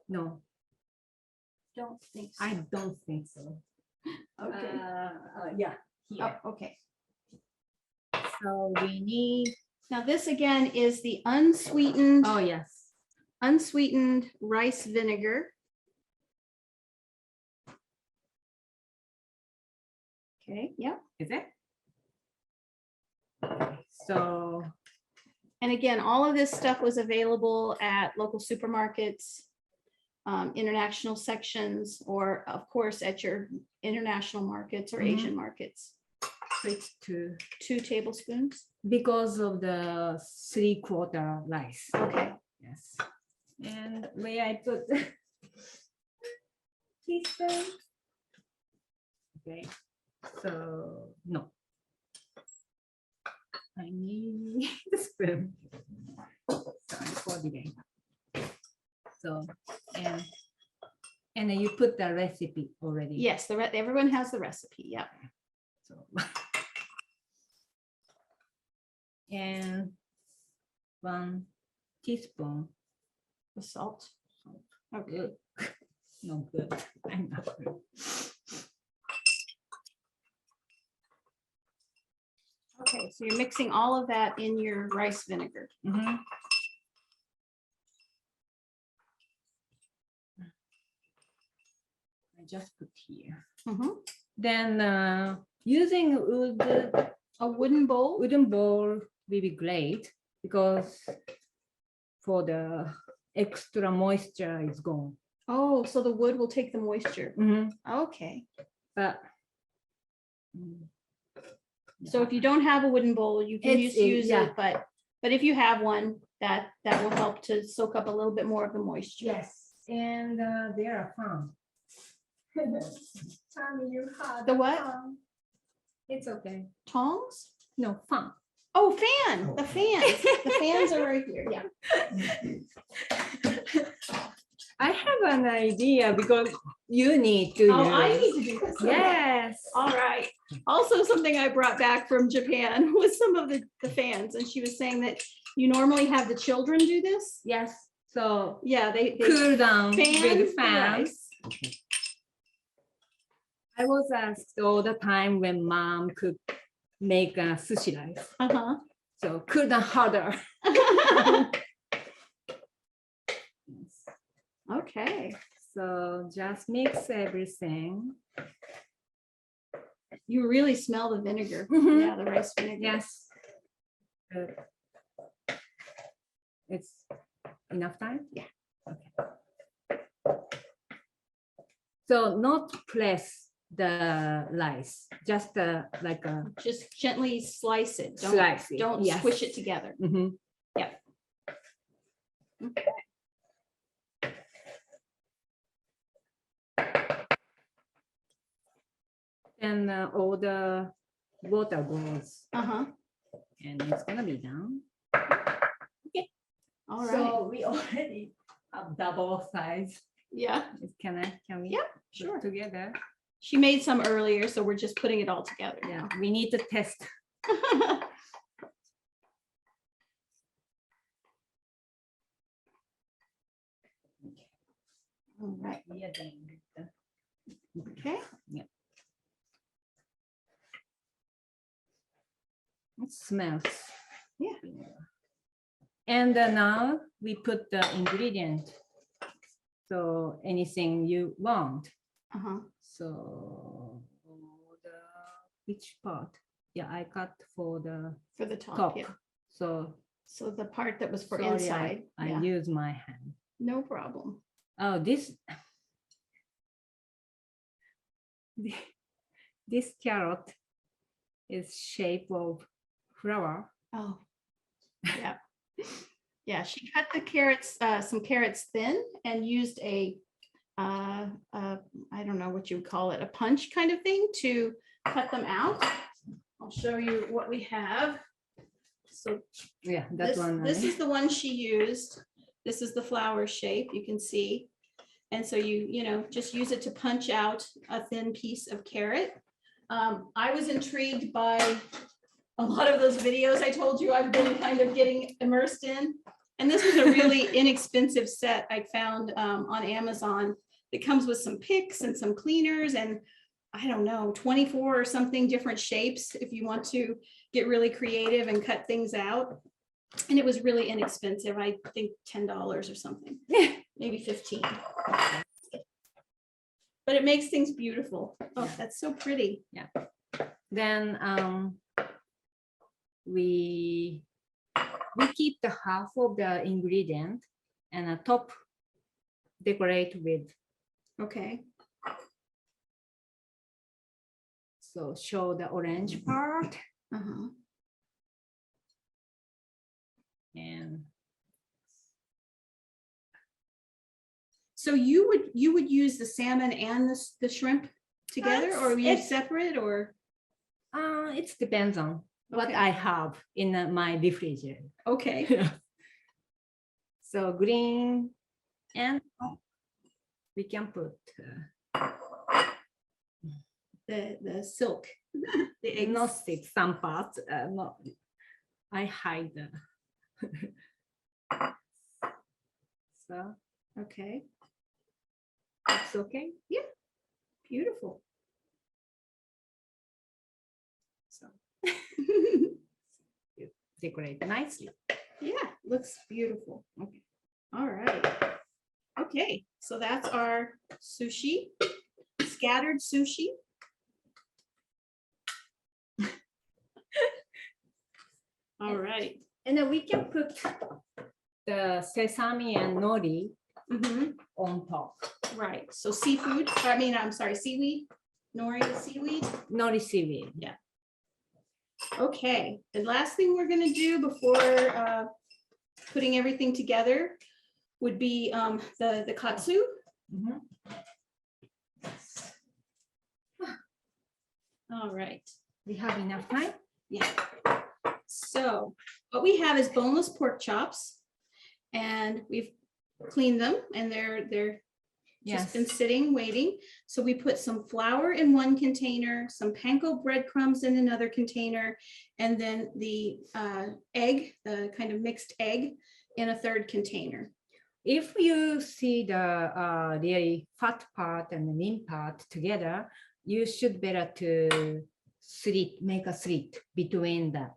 No, Don't think so. I don't think so. Okay. Yeah, here. Oh, okay. So we need, Now this again is the unsweetened oh yes. unsweetened rice vinegar. Okay, yep. Is it? So And again, all of this stuff was available at local supermarkets, international sections, or of course at your international markets or Mhm. Asian markets. so it's 2 2 tablespoons. because of the 3/4 rice. Okay. Yes. And where I put teaspoon. Okay. So no. I need the spoon. Sorry for delay. So and then you put the recipe already. Yes, everyone has the recipe. Yep. So and 1 teaspoon. The salt. Okay. Good. No good. I'm not good. Okay, so you're mixing all of that in your rice vinegar. Mhm. I just put here. Mhm. Then using A wooden bowl. wooden bowl will be great because for the extra moisture is gone. Oh, so the wood will take the moisture. Mhm. Okay. But So if you don't have a wooden bowl, you can It's use yeah. it, but if you have one, that will help to soak up a little bit more of the moisture. yes, and there are fun. You had The what? fun. It's okay. Tongs? No fun. Oh, fan, the fans. The fans are right here. Yeah. I have an idea because you need to. Oh, I use- need to do this. Okay. Yes. All right. Also, something I brought back from Japan was some of the fans, and she was saying that you normally have the children do this. Yes. So Yeah, they cool down fan with the fans. rice. I was asked all the time when mom could make a sushi rice. Uh-huh. So cool down harder. Okay. So just mix everything. You really smell the vinegar. Mhm. Yeah, the rice vinegar. Yes. Good. It's enough time? Yeah. Okay. So not press the rice, just like a Just gently slice it. Don't, slice it. don't Yes. squish it together. Mhm. Yep. Okay. And all the water goes, Uh-huh. and it's gonna be done. All right. So we already have double size. Yeah, Can we? Yep, put sure. Together. she made some earlier, so we're just putting it all together. Yeah, we need to test. now. All right. We are done with the- Okay. Yeah. It smells. Yeah. And now we put the ingredient. So anything you want. Uh-huh. So which part? Yeah, I cut for the For the top, top. yeah. So So the part that was for sorry, inside. I Yeah, use my hand. no problem. Oh, this carrot is shape of flower. Oh, yeah. Yeah, she cut the carrots, some carrots thin and used I don't know what you would call it, a punch kind of thing to cut them out. I'll show you what we have. So Yeah, that one. this is the one she used. This is the flower shape, you can see. And so you just use it to punch out a thin piece of carrot. I was intrigued by a lot of those videos I told you I've been kind of getting immersed in. And this was a really inexpensive set I found on Amazon that comes with some picks and some cleaners and I don't know, 24 or something different shapes if you want to get really creative and cut things out. And it was really inexpensive. I think $10 or something, maybe 15. But it makes things beautiful. Oh, that's so pretty. Then we keep the half of the ingredient and a top decorate with. Okay. So show the orange part Uh-huh. and So you would use the salmon and the shrimp together, or are you It's- separate, or? it depends on what Okay. I have in my refrigerator. Okay. So green and we can put The silk, the eggs. not stick some parts. No, I hide the. So Okay, it's okay. beautiful. So decorate nicely. Yeah, looks beautiful. Okay. All right. Okay, so that's our sushi, scattered sushi. All right. And then we can put the sesame and nori Mhm. on top. Right, so seafood, I mean, I'm sorry, seaweed, nori is seaweed. Nori seaweed. Okay, the last thing we're gonna do before putting everything together would be the katsu. Mhm. All right, We have enough time. yeah. So what we have is boneless pork chops, and we've cleaned them, and they're just been sitting, waiting. So we put some flour in one container, some panko breadcrumbs in another container, and then the egg, the kind of mixed egg, in a third container. If you see the really fat part and the lean part together, you should better to make a slit between that.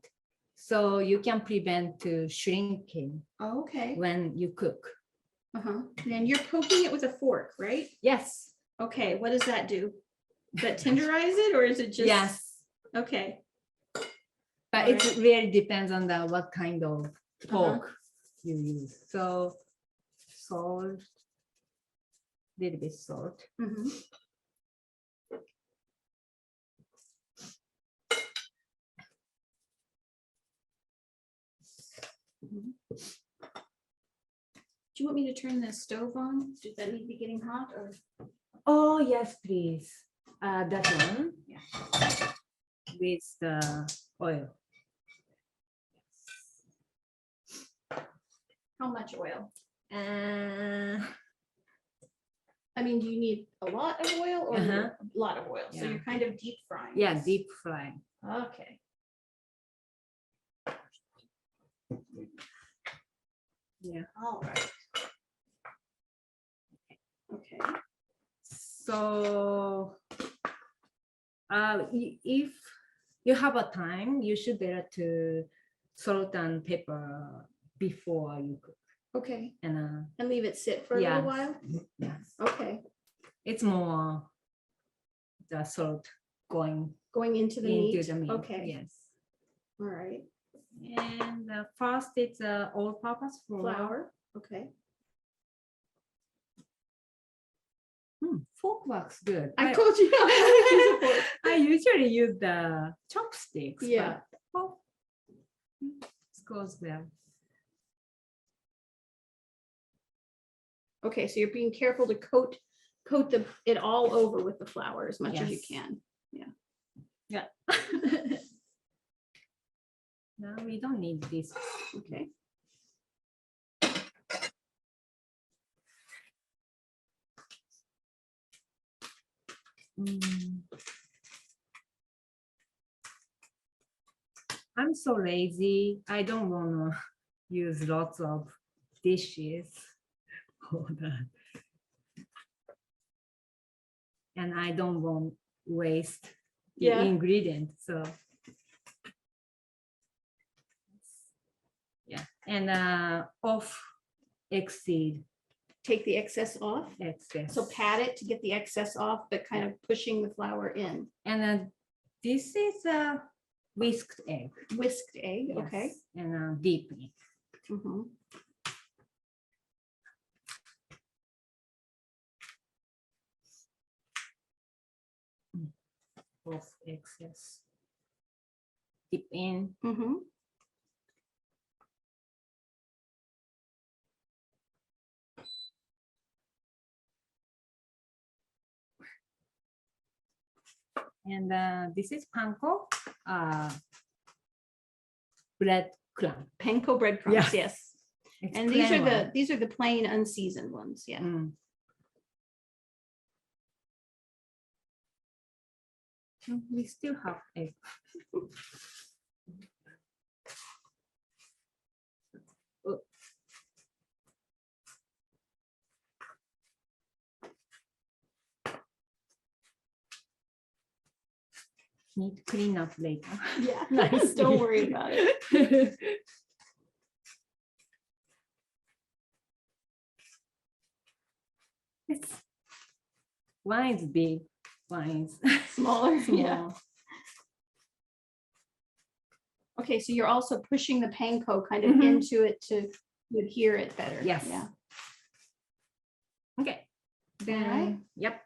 So you can prevent shrinking Okay. when you cook. And you're poking it with a fork, right? Yes. Okay, what does that do? Does that tenderize it, or is it just? Yes. Okay. But it really depends on what kind of pork you use. So salt, little bit salt. Mhm. Do you want me to turn the stove on? Does that need to be getting hot, or? Oh yes, please. That one. Yeah. With the oil. How much oil? I I mean, do you need a lot of oil or Uh-huh. a lot of oil? So Yeah. you're kind of deep frying. Yeah, this. deep fry. Okay. Yeah. All right. Okay. So if you have a time, you should better to salt and pepper before you cook. Okay. And And leave it sit for a Yeah. little while? yes, Okay. it's more the salt going Going into the into meat? the meat. Okay. Yes. All right. And first it's all-purpose Flour. Okay. Fork works good. I told you. I usually use the chopsticks. Yeah. But it goes well. Okay, so you're being careful to coat it all over with the flour as much as you Yes. can. Yeah. No, we don't need this. Okay. I'm so lazy. I don't want to use lots of dishes for that. And I don't want waste the Yeah. ingredient. So yeah. and off exceed Take the excess off. excess. So pat it to get the excess off, but kind of pushing the flour in. And this is a whisked egg. Whisked egg, okay. Yes, and deep egg. Mhm. Off excess. Dip in. Mhm. And this is panko, bread crumb. Panko breadcrumbs, Yeah. yes. It's And plain one. these are the plain unseasoned ones, yeah. Mm. We still have egg. Oh. Need to clean up later. Yeah, Nice. don't worry about it. It's one is big, one is Smaller, yeah. small. Okay, so you're also pushing the panko kind of Mhm. into it to adhere it better. Yes. Yeah. Okay. Then, yep.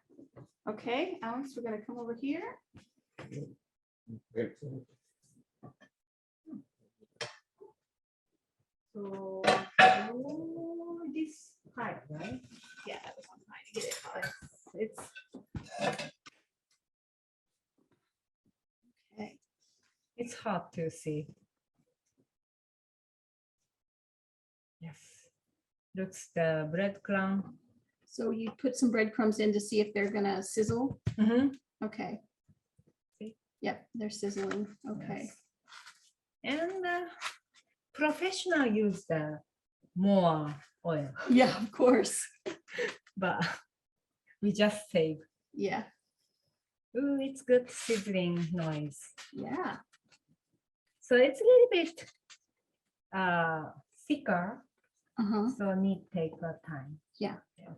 Okay, Alex, we're gonna come over here. So This pipe, right? yeah, I was trying to get it hot. It's Okay. it's hard to see. Yes. Looks the breadcrumb. So you put some breadcrumbs in to see if they're gonna sizzle. Mhm. Okay. See? Yep, they're sizzling. Okay. Yes. And professional use the more oil, Yeah, of course. but we just save. Yeah, Ooh, it's good sizzling noise. yeah. So it's a little bit thicker, Uh-huh. so need take a time. Yeah. Yes.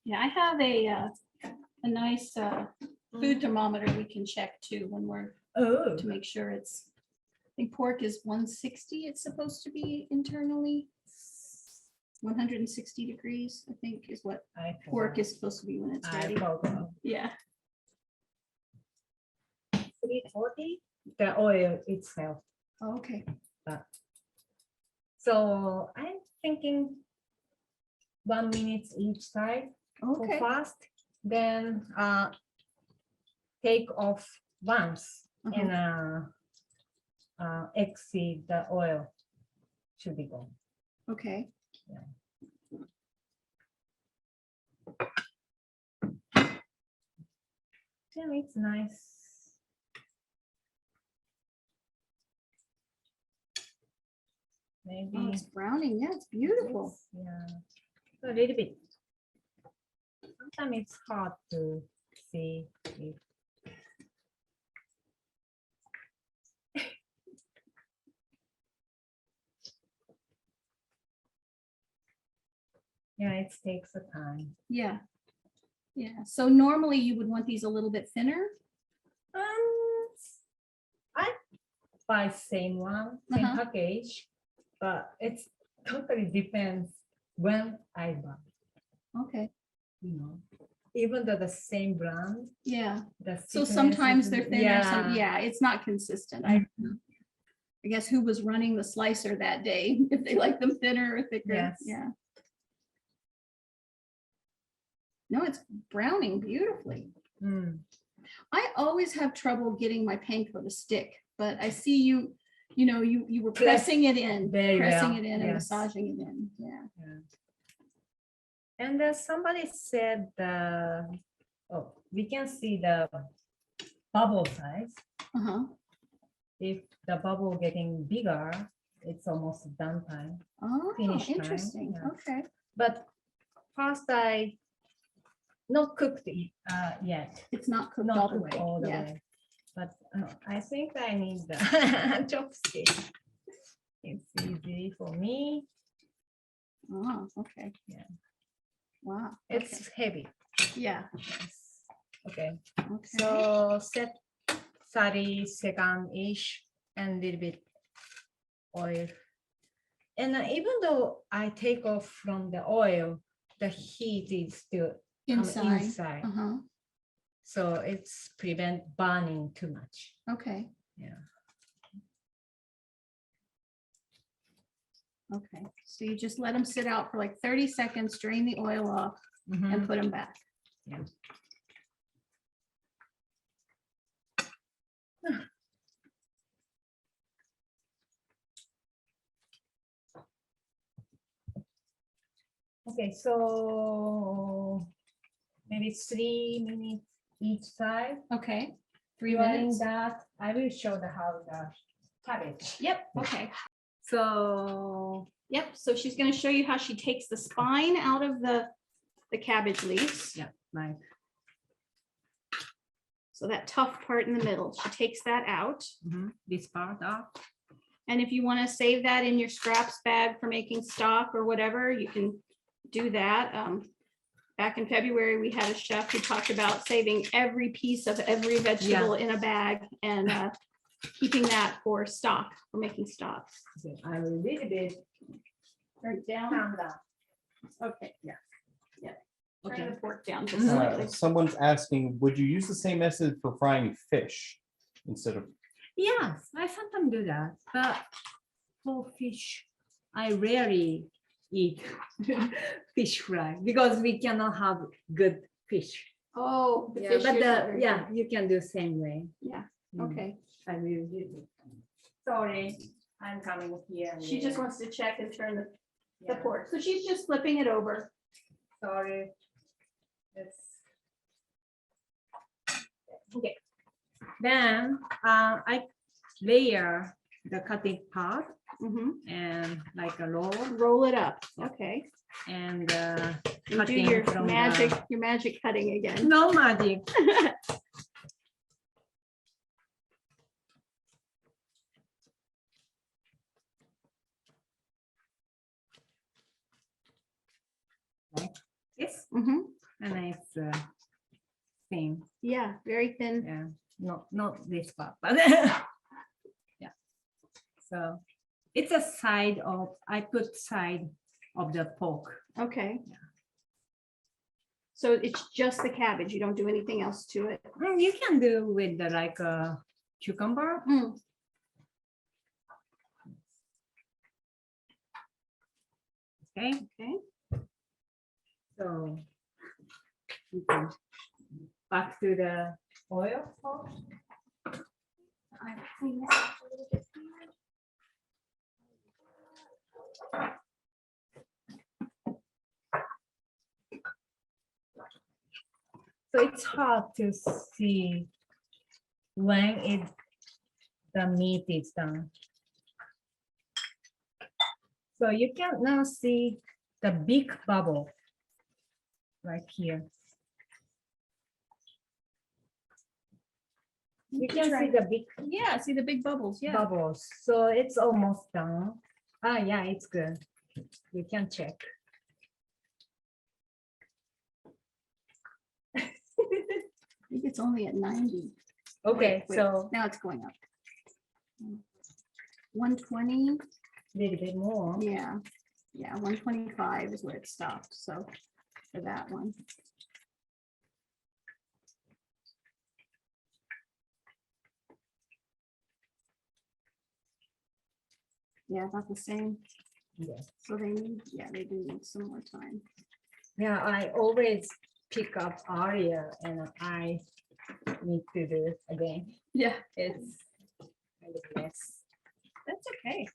Yeah, I have a nice food thermometer we can check too when we're, Oh, to make sure it's, I think pork is 160, it's supposed to be internally. 160 degrees, I think is what I pork forgot. is supposed to be when it's I ready. forgot. Yeah. 340, the oil itself. Okay. So I'm thinking 1 minute each side for Okay. fast, then take off once and exceed the oil should be gone. Okay. Yeah, it's nice. Maybe Oh, it's browning. Yeah, it's beautiful. yeah, a little bit. Sometimes it's hard to see it. Yeah, it takes a time. Yeah. Yeah. So normally you would want these a little bit thinner. I buy same one, same Uh-huh. package, but it's totally depends when I buy. Okay. You know, even though the same brand, Yeah. the So thickness sometimes is- they're thinner. Yeah, it's not consistent. I guess who was running the slicer that day, if they like them thinner or thicker. Yes. Yeah. No, it's browning beautifully. Mm. I always have trouble getting my panko to stick, but I see you, you were pressing it in, Very pressing well, it in and yes. massaging it in. Yeah. Yeah. And somebody said, oh, we can see the bubble size. Uh-huh. if the bubble getting bigger, it's almost done time. Oh, Finish time, interesting. yeah. Okay. But first I not cooked it yet. It's not cooked Not all the cooked way. all the Yeah. way. But I think I need the chopstick. It's easy for me. Oh, okay. Yeah. Wow. It's heavy. okay. Yeah. Yes. Okay. Okay. So set 30-second-ish and little bit oil. And even though I take off from the oil, the heat is still Inside. inside. Uh-huh. So it's prevent burning too much. Okay. Yeah. Okay. So you just let them sit out for like 30 seconds, drain the oil off Mhm. and put them back. Yeah. Okay, so maybe 3 minutes each side. Okay. 3 During minutes. that, I will show the how the cabbage. Yep. Okay. So Yep. So she's going to show you how she takes the spine out of the cabbage leaves. yeah, like So that tough part in the middle, she takes that out. this part off. And if you want to save that in your scraps bag for making stock or whatever, you can do that. Back in February, we had a chef who talked about saving every piece of every vegetable in a bag and keeping that for stock, for making stock. Okay, I will little bit Turn it down. calm down. Okay. Yeah. Turn Okay. the pork down just Mhm. slightly. Someone's asking, would you use the same method for frying fish instead of? Yes, I sometimes do that, but for fish, I rarely eat fish fry because we cannot have good fish. Oh, the Yeah, fish but here's not very yeah, good. you can do same way. Yeah. Mm, Okay. I will do it. Sorry, I'm coming here. and She just there. wants to check and turn the Yeah, pork. So she's just flipping it over. sorry. It's Okay. then I layer the cutting part Mhm. and like a roll Roll it up. Okay. and And do cutting your from magic cutting again. no magic. Like this, Mhm. and it's thin. Yeah, very thin. Yeah, not this part, but yeah. So it's a side of I put side of the pork. Okay. Yeah. So it's just the cabbage. You don't do anything else to it. You can do with the like a cucumber. Mm. Okay. Okay. So you can back to the oil. I've cleaned this up a little bit here. So it's hard to see when the meat is done. So you can now see the big bubble right here. You can see the big Yeah, see the big bubbles. Yeah. bubbles. So it's almost done. Ah, yeah, it's good. You can check. I think it's only at 90. Okay, Wait, so now it's going up. 120. a little bit more. Yeah. Yeah, 125 is where it stopped. So for that one. Yeah, about the same. Yeah. So they need, they do need some more time. Yeah, I always pick up earlier and I need to do it again. Yeah. It's kind of a mess. That's okay.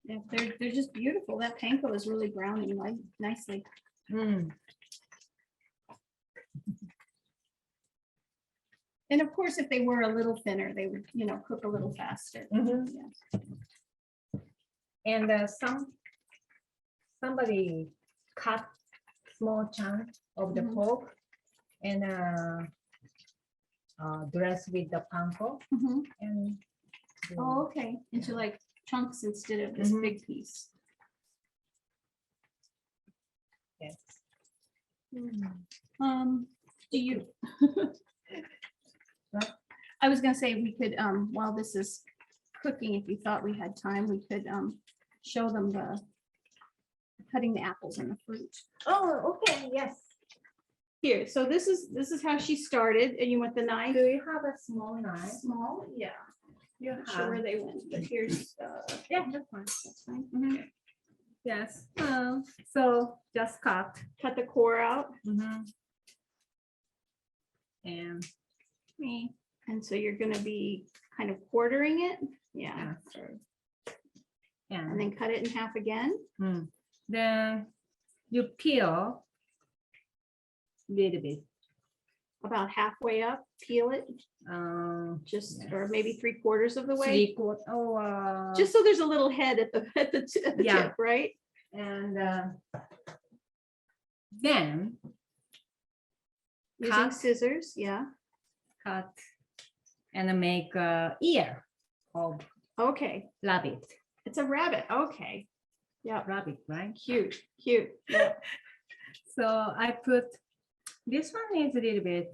Yeah, they're just beautiful. That panko is really browning like nicely. Mm. And of course, if they were a little thinner, they would, cook a little faster. Mhm. Yeah. And somebody cut small chunk of the Mhm. pork and dress with the panko Mhm. and Oh, okay, into like chunks instead of this Mhm. big piece. yes. Do you? What? I was gonna say we could, while this is cooking, if you thought we had time, we could show them the cutting the apples and the fruit. Oh, okay, yes. Here, so this is how she started, and you want the knife? Do you have a small knife? Small, yeah. You Not sure where they went, but here's, Yeah, that's fine. that's fine. Mhm. Yes. So just cut. Cut the core out, And and so you're gonna be kind of quartering it, yeah, and and then cut it in half again. then you peel a little bit. About halfway up, peel it, just, or maybe 3/4 of the way, 3/4. Oh, just so there's a little head at the Yeah. tip, right? and then Using Cut. scissors, yeah. cut and make a ear of Okay, rabbit. it's a rabbit. Okay, yeah, Rabbit, right? cute, cute. Yeah. So I put this one is a little bit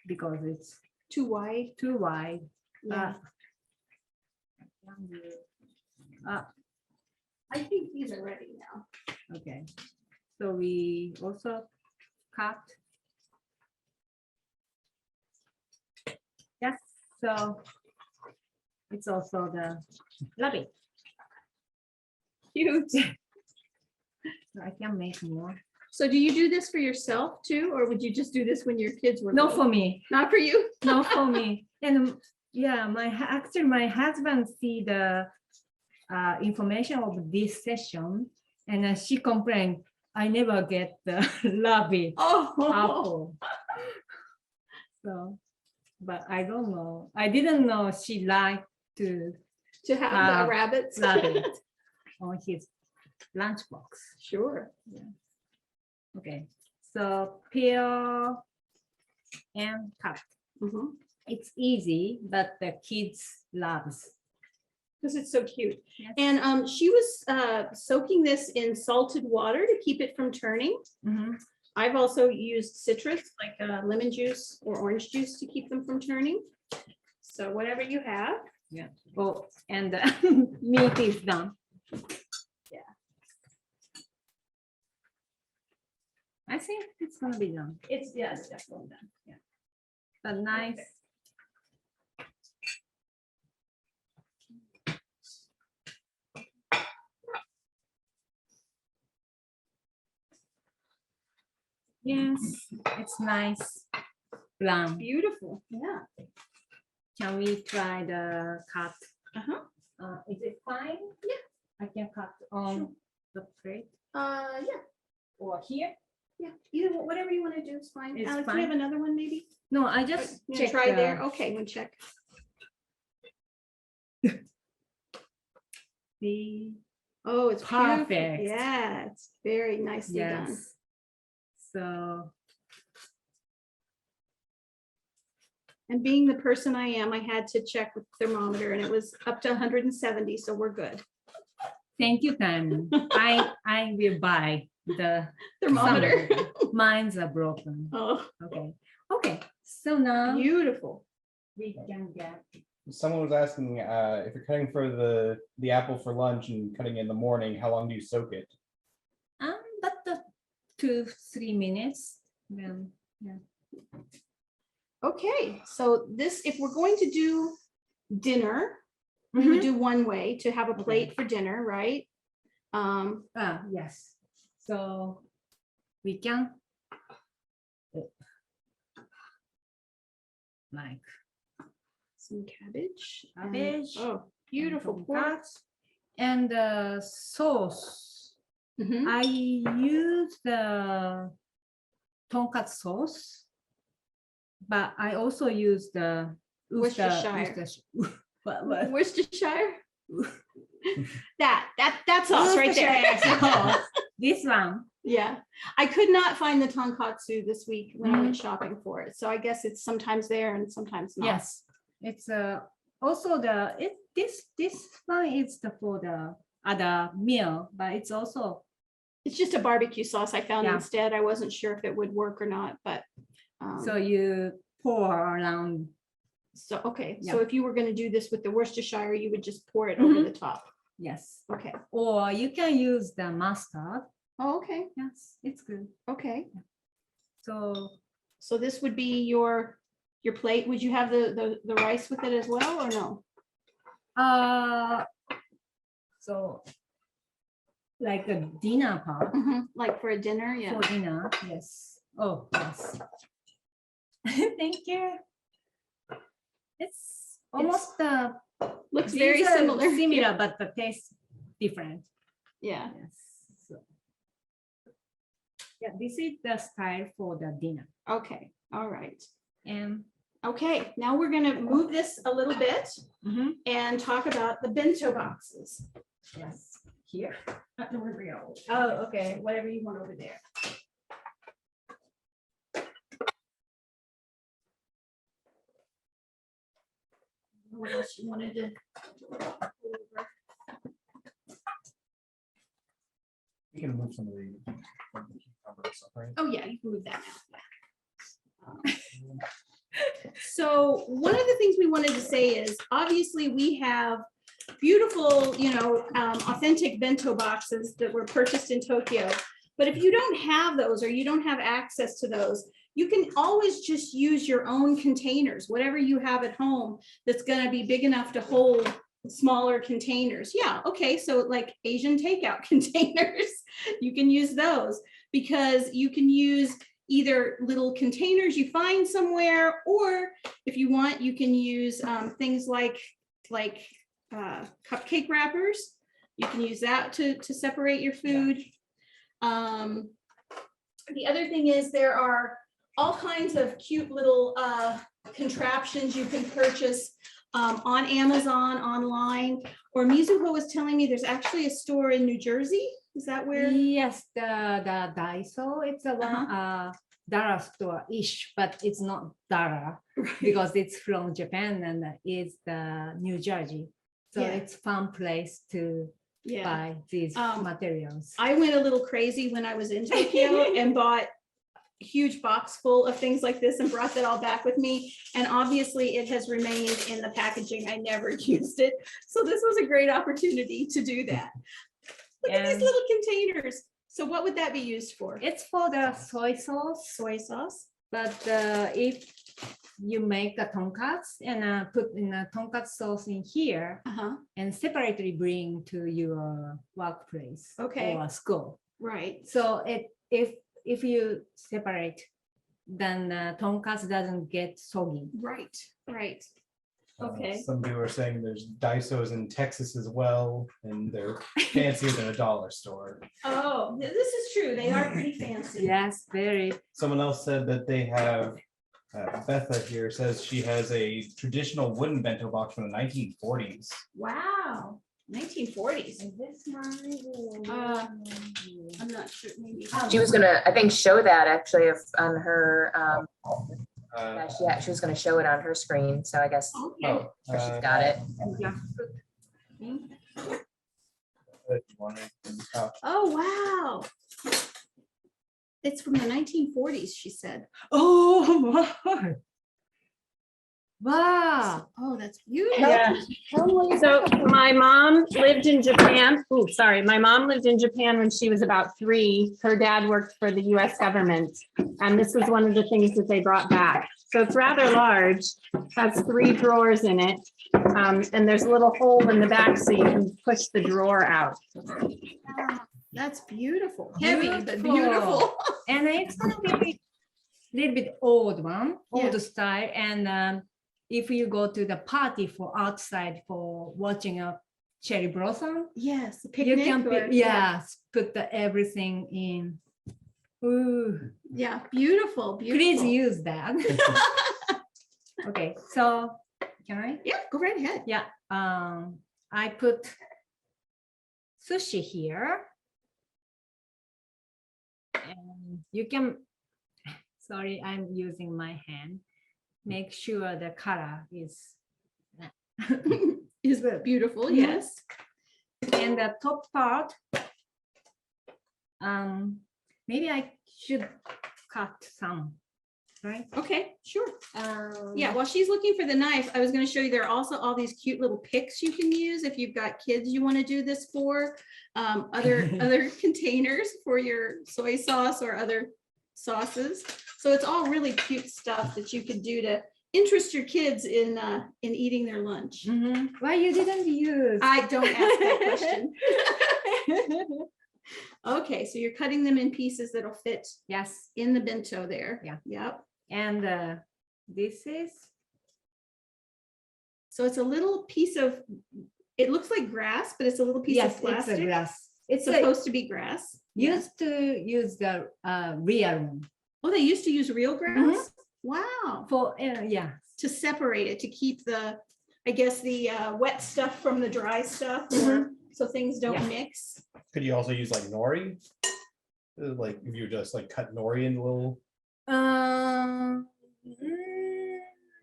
because it's Too wide. too wide. Yeah, I think these are ready now. Okay, so we also cut. Yes, so it's also the rabbit. Cute. So I can make more. So do you do this for yourself too, or would you just do this when your kids were? Not little? for me. Not for you? Not for me. And yeah, actually my husband see the information of this session, and she complained, I never get the rabbit Oh, apple. So, but I don't know. I didn't know she liked to to have the rabbits. rabbit on his lunchbox. Sure. Okay, so peel and cut. Mhm. It's easy, but the kids loves. Because it's so cute. Yes. And she was soaking this in salted water to keep it from turning. Mhm. I've also used citrus, like lemon juice or orange juice to keep them from turning. So whatever you have. Yeah. Oh, and the meat is done. Yeah. I think it's gonna be done. It's definitely done. Yeah. But nice. Yes, it's nice. Brown. Beautiful. Yeah. Can we try the cut? Uh-huh. Is it fine? Yeah. I can cut on the plate Yeah. or here. Yeah. Either whatever you want to do is fine. It's Alex, do you have fine. another one maybe? No, I just You check try the- there. Okay, we'll check. the Oh, it's beautiful. Perfect. Yeah, it's very nicely done. yes. So And being the person I am, I had to check with the thermometer and it was up to 170, so we're good. thank you, Tammy. I will buy the Thermometer. Mine's are broken. Oh, Okay. Okay. So now beautiful. we can get. Someone was asking if you're cutting for the apple for lunch and cutting in the morning, how long do you soak it? But the 2-3 minutes. Then yeah. Okay, so this, if we're going to do dinner, we would do one way to have a plate for dinner, right? Yes. So we can like Some cabbage. and- Cabbage Oh, beautiful and pork. cuts. And the sauce. Mhm. I use the tonkatsu sauce, but I also use the Worcestershire. what? Worcestershire. that sauce right there. Worcestershire sauce. This one. Yeah, I could not find the tonkatsu this week when I went shopping for it. So I guess it's sometimes there and sometimes not. Yes, it's also this one is for the other meal, but it's also It's just a barbecue sauce I found Yeah. instead. I wasn't sure if it would work or not, but so you pour around. so okay. Yeah. So if you were going to do this with the Worcestershire, you would just pour it over the top. Yes, Okay. or you can use the mustard. Oh, okay. Yes, it's good. Okay. So So this would be your plate. Would you have the rice with it as well or no? so like a dinner part Like for a dinner, yeah. for dinner. Yes. Oh yes. Thank you. It's almost Looks these very are similar. similar, but the taste different. Yeah. Yes. So, yeah, this is the style for the dinner. Okay. All right. And Okay. Now we're going to move this a little bit and talk about the bento boxes. yes, here. Oh, okay. Whatever you want over there. What else you wanted to go over? You can move some of the stuff, right? Oh, yeah, you can move that now. So one of the things we wanted to say is, obviously, we have beautiful, authentic bento boxes that were purchased in Tokyo. But if you don't have those or you don't have access to those, you can always just use your own containers, whatever you have at home that's going to be big enough to hold smaller containers. Yeah, okay, so like Asian takeout containers, you can use those because you can use either little containers you find somewhere, or if you want, you can use things like cupcake wrappers. You can use that to separate your food. The other thing is there are all kinds of cute little contraptions you can purchase on Amazon, online, or Mizuho was telling me there's actually a store in New Jersey. Is that where? Yes, the Daiso, it's a one Dara store-ish, but it's not Dara because it's from Japan and it's the New Jersey. So Yeah. it's fun place to buy these materials. I went a little crazy when I was in Tokyo and bought a huge box full of things like this and brought that all back with me. And obviously it has remained in the packaging. I never used it. So this was a great opportunity to do that. Look at these little containers. So what would that be used for? It's for the soy sauce. Soy sauce. But if you make a tonkatsu and put in a tonkatsu sauce in here and separately bring to your workplace or school. Right. So if you separate, then the tonkatsu doesn't get soggy. Right. Right. Okay. Some people are saying there's Daisos in Texas as well, and they're fancier than a dollar store. Oh, this is true. They are pretty fancy. Yes, very. Someone else said that they have, Betha here says she has a traditional wooden bento box from the 1940s. Wow. 1940s. Is this mine? I'm not sure. Maybe. She was gonna, I think, show that actually on her, yeah, she was gonna show it on her screen, so I guess Okay. she's got it. Oh, wow. It's from the 1940s, she said. Oh my. Wow. Oh, that's beautiful. Yeah. So my mom lived in Japan. Oh, sorry. My mom lived in Japan when she was about 3. Her dad worked for the US government. And this was one of the things that they brought back. So it's rather large. Has 3 drawers in it. And there's a little hole in the back so you can push the drawer out. That's beautiful. Heavy, but Beautiful. beautiful. And it's gonna be a little bit old one, old Yeah. style. And if you go to the party for outside for watching a cherry blossom, Yes, a you picnic. can or- put, put the everything in Ooh, Yeah, beautiful, please beautiful. use that. Okay, so can I? Yeah, go right ahead. Yeah, I put sushi here. And you can, sorry, I'm using my hand. Make sure the color is, Is beautiful, Mhm. yes. and the top part, maybe I should cut some, right? Okay, sure. Um, Yeah, while she's looking for the knife, I was going to show you there are also all these cute little picks you can use if you've got kids you want to do this for. Other containers for your soy sauce or other sauces. So it's all really cute stuff that you could do to interest your kids in eating their lunch. mhm. Why you didn't use? I don't ask that question. Okay, so you're cutting them in pieces that'll fit Yes, in the bento there. Yeah. Yep. and this is, So it's a little piece of, it looks like grass, but it's a little piece of yes, it's a plastic. grass. It's It's supposed to be grass. Yeah. used to use the real one Oh, they used to use real grass? Wow. for, yeah. To separate it, to keep the, I guess, the wet stuff from the dry stuff, or so things don't Yeah. mix. Could you also use like nori? Like if you just like cut nori into little. Um,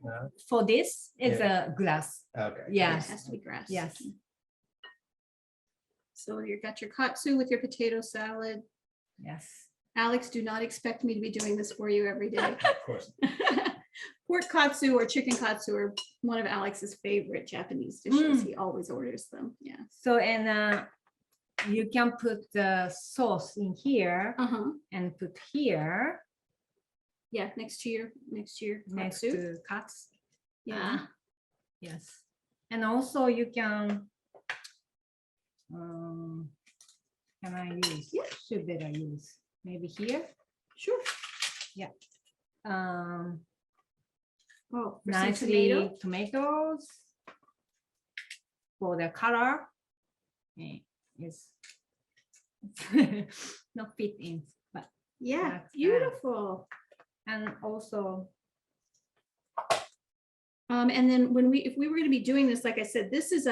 No? for this, it's a glass. Okay. It Yes, has to be grass. yes. So you got your katsu with your potato salad. Yes. Alex, do not expect me to be doing this for you every day. Of course. Pork katsu or chicken katsu are one of Alex's favorite Japanese dishes. He always orders them. Yeah. So, and you can put the sauce in here Uh-huh. and put here Yeah, next to your next katsu. to cuts. Yeah. Yes. And also you can I use? Yeah. Should better use maybe here. Sure. Um, Oh, for some nicely tomato. tomatoes for the color. It's not fit in, but Yeah, That's beautiful. and also And then if we were going to be doing this, like I said, this is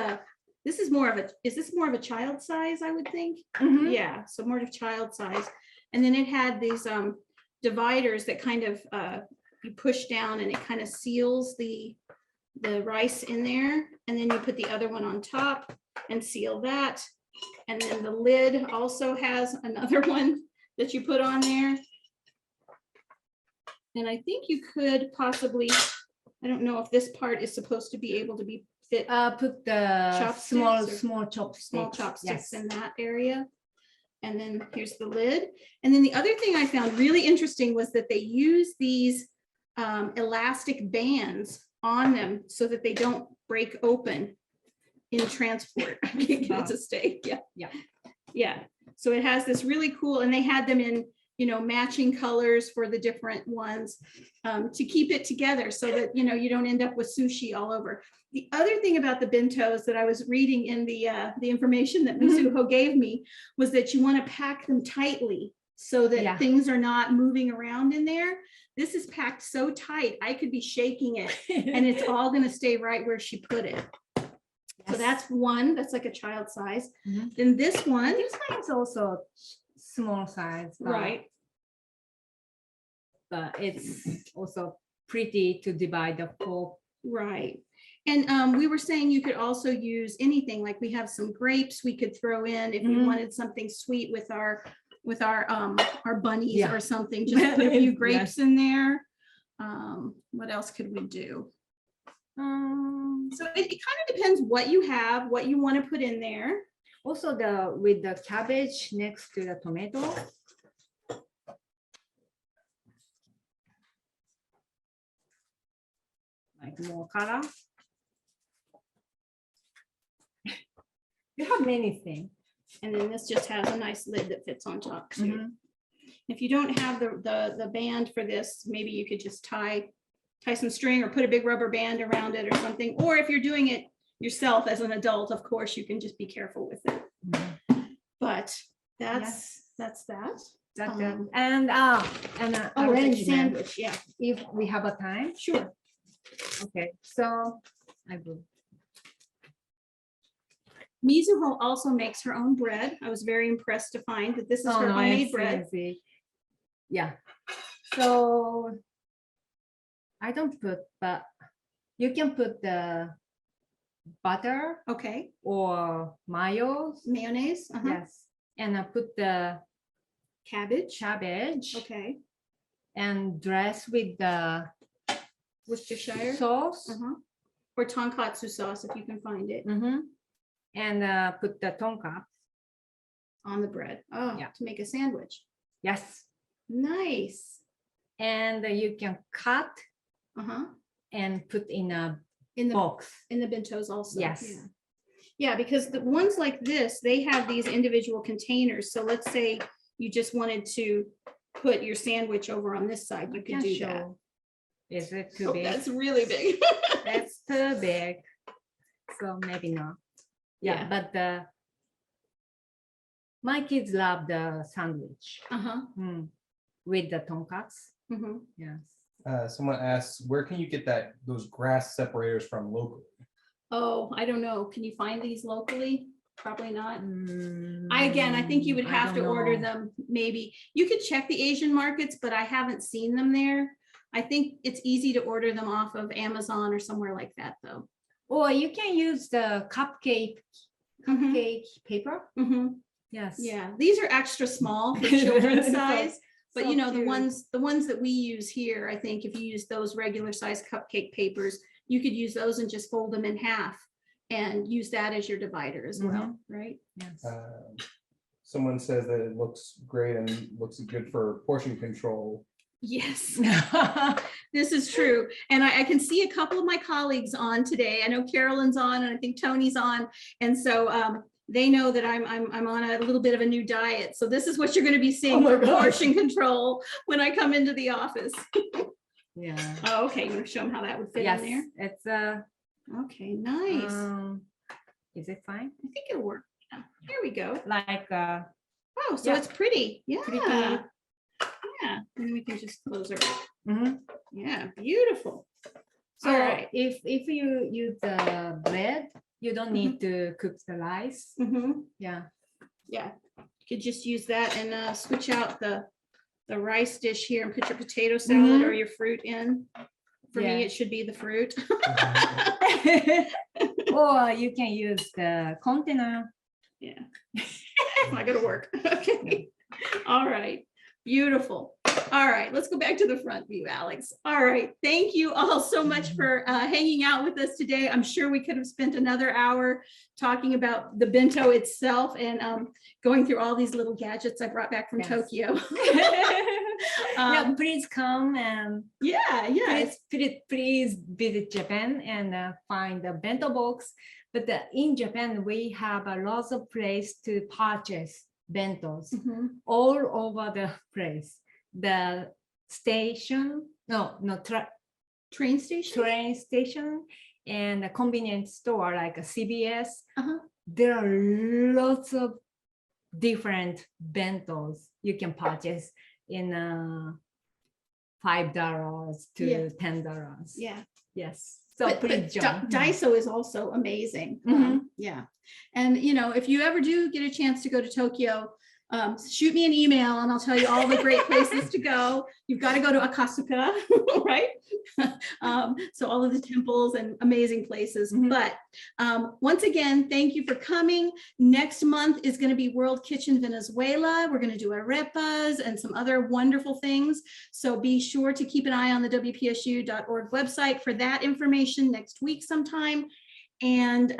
more of a, is this more of a child size, I would think? mhm, Yeah, so more of child size. And then it had these dividers that kind of you push down and it kind of seals the rice in there. And then you put the other one on top and seal that. And then the lid also has another one that you put on there. And I think you could possibly, I don't know if this part is supposed to be able to be fit put the Chopsticks or small chopsticks. small chopsticks Yes. in that area. And then here's the lid. And then the other thing I found really interesting was that they use these elastic bands on them so that they don't break open in transport. I can't get it to stay. Yeah. Yeah. Yeah. So it has this really cool, and they had them in, matching colors for the different ones to keep it together so that, you don't end up with sushi all over. The other thing about the bentos that I was reading in the information that Mizuho gave me was that you want to pack them tightly so that Yeah. things are not moving around in there. This is packed so tight, I could be shaking it and it's all going to stay right where she put it. So that's one, that's like a child size. Mhm. Then this one, This one is also small size, right, but it's also pretty to divide the four. right. And we were saying you could also use anything, like we have some grapes we could throw in if we Mhm. wanted something sweet with our bunnies Yeah. or something, just put a few Yes. grapes in there. What else could we do? So it kind of depends what you have, what you want to put in there. Also with the cabbage next to the tomato. Like more color. You have many things. And then this just has a nice lid that fits on top too. Mhm. If you don't have the band for this, maybe you could just tie some string or put a big rubber band around it or something. Or if you're doing it yourself as an adult, of course, you can just be careful with it. Mhm. But that's that. and Oh, arrangement. sandwich, yeah, If we have a time, sure. okay. So I will. Mizuho also makes her own bread. I was very impressed to find that this is her I homemade see, bread. I see. Yeah. So I don't put, but you can put the butter Okay, or mayo. mayonnaise, Yes, and I put the cabbage. cabbage Okay, and dress with the Worcestershire. sauce. Or tonkatsu sauce if you can find it And put the tonka. on the bread. Oh, Yeah. to make a sandwich. Yes, Nice. and you can cut and put in a In the box. bentos also. Yes. Yeah. Yeah, because the ones like this, they have these individual containers. So let's say you just wanted to put your sandwich over on this side, you I could can do show. that. Is it too Oh, big? that's really big. That's too big. So maybe not. Yeah, Yeah. but my kids love the sandwich with the tonkatsu. Yes. Someone asks, where can you get those grass separators from locally? Oh, I don't know. Can you find these locally? Probably not. I think you would I have to don't order know. them. Maybe you could check the Asian markets, but I haven't seen them there. I think it's easy to order them off of Amazon or somewhere like that, though. Or you can use the cupcake paper. Yes. Yeah, these are extra small for children's So- size, but you so know, the cute. ones that we use here, I think if you use those regular size cupcake papers, you could use those and just fold them in half and use that as your divider as well, right? Yes. Someone says that it looks great and looks good for portion control. Yes, this is true. And I can see a couple of my colleagues on today. I know Carolyn's on and I think Tony's on. And so they know that I'm on a little bit of a new diet. So this is what you're going to be seeing for portion control when I come into the office. Yeah. Oh, okay. You want to show them how that would fit Yes. in there? It's Okay, nice. Is it fine? I think it'll work. Yeah. Here we go. Like Oh, so Yeah. it's pretty. Yeah. Pretty. Yeah. And then we can just close it. mhm. Yeah, beautiful. So All right. if you use the bread, you don't need to cook the rice. Yeah. Yeah, you could just use that and switch out the rice dish here and put your potato salad or your fruit in. For me, Yeah. it should be the fruit. Or you can use the container. Yeah. It's not gonna work. Okay. All right. Beautiful. All right, let's go back to the front view, Alex. All right, thank you all so much for hanging out with us today. I'm sure we could have spent another hour talking about the bento itself and going through all these little gadgets I brought back from Yes. Tokyo. Yeah, please come and Yeah, please visit Japan and find the bento box. But in Japan, we have a lot of place to purchase bentos all over the place. The station, train station. train station and a convenience store like a CBS. Uh-huh. There are lots of different bentos you can purchase in $5 to Yeah. $10. Yeah. Yes. So But please join. Daiso is also amazing. Yeah. And you know, if you ever do get a chance to go to Tokyo, shoot me an email and I'll tell you all the great places to go. You've got to go to Akasaka, right? So all of the temples and amazing places. But once again, thank you for coming. Next month is going to be World Kitchen Venezuela. We're going to do arepas and some other wonderful things. So be sure to keep an eye on the wpsu.org website for that information next week sometime. And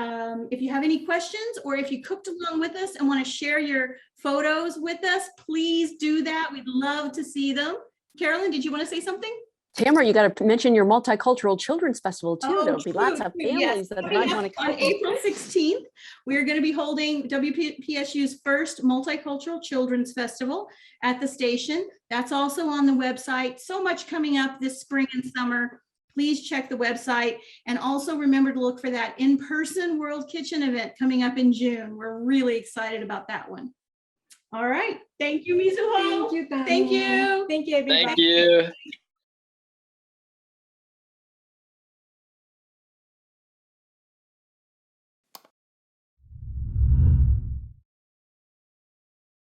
if you have any questions or if you cooked along with us and want to share your photos with us, please do that. We'd love to see them. Carolyn, did you want to say something? Tamara, you got to mention your multicultural children's festival too. Oh, There'll be lots true, of true, yes. families that Coming might up want to on come. April 16th, we're going to be holding WPSU's first multicultural children's festival at the station. That's also on the website. So much coming up this spring and summer. Please check the website and also remember to look for that in-person World Kitchen event coming up in June. We're really excited about that one. All right. Thank you, Mizuho. Thank you, Tanya. Thank you. Thank you, everybody. Thank you.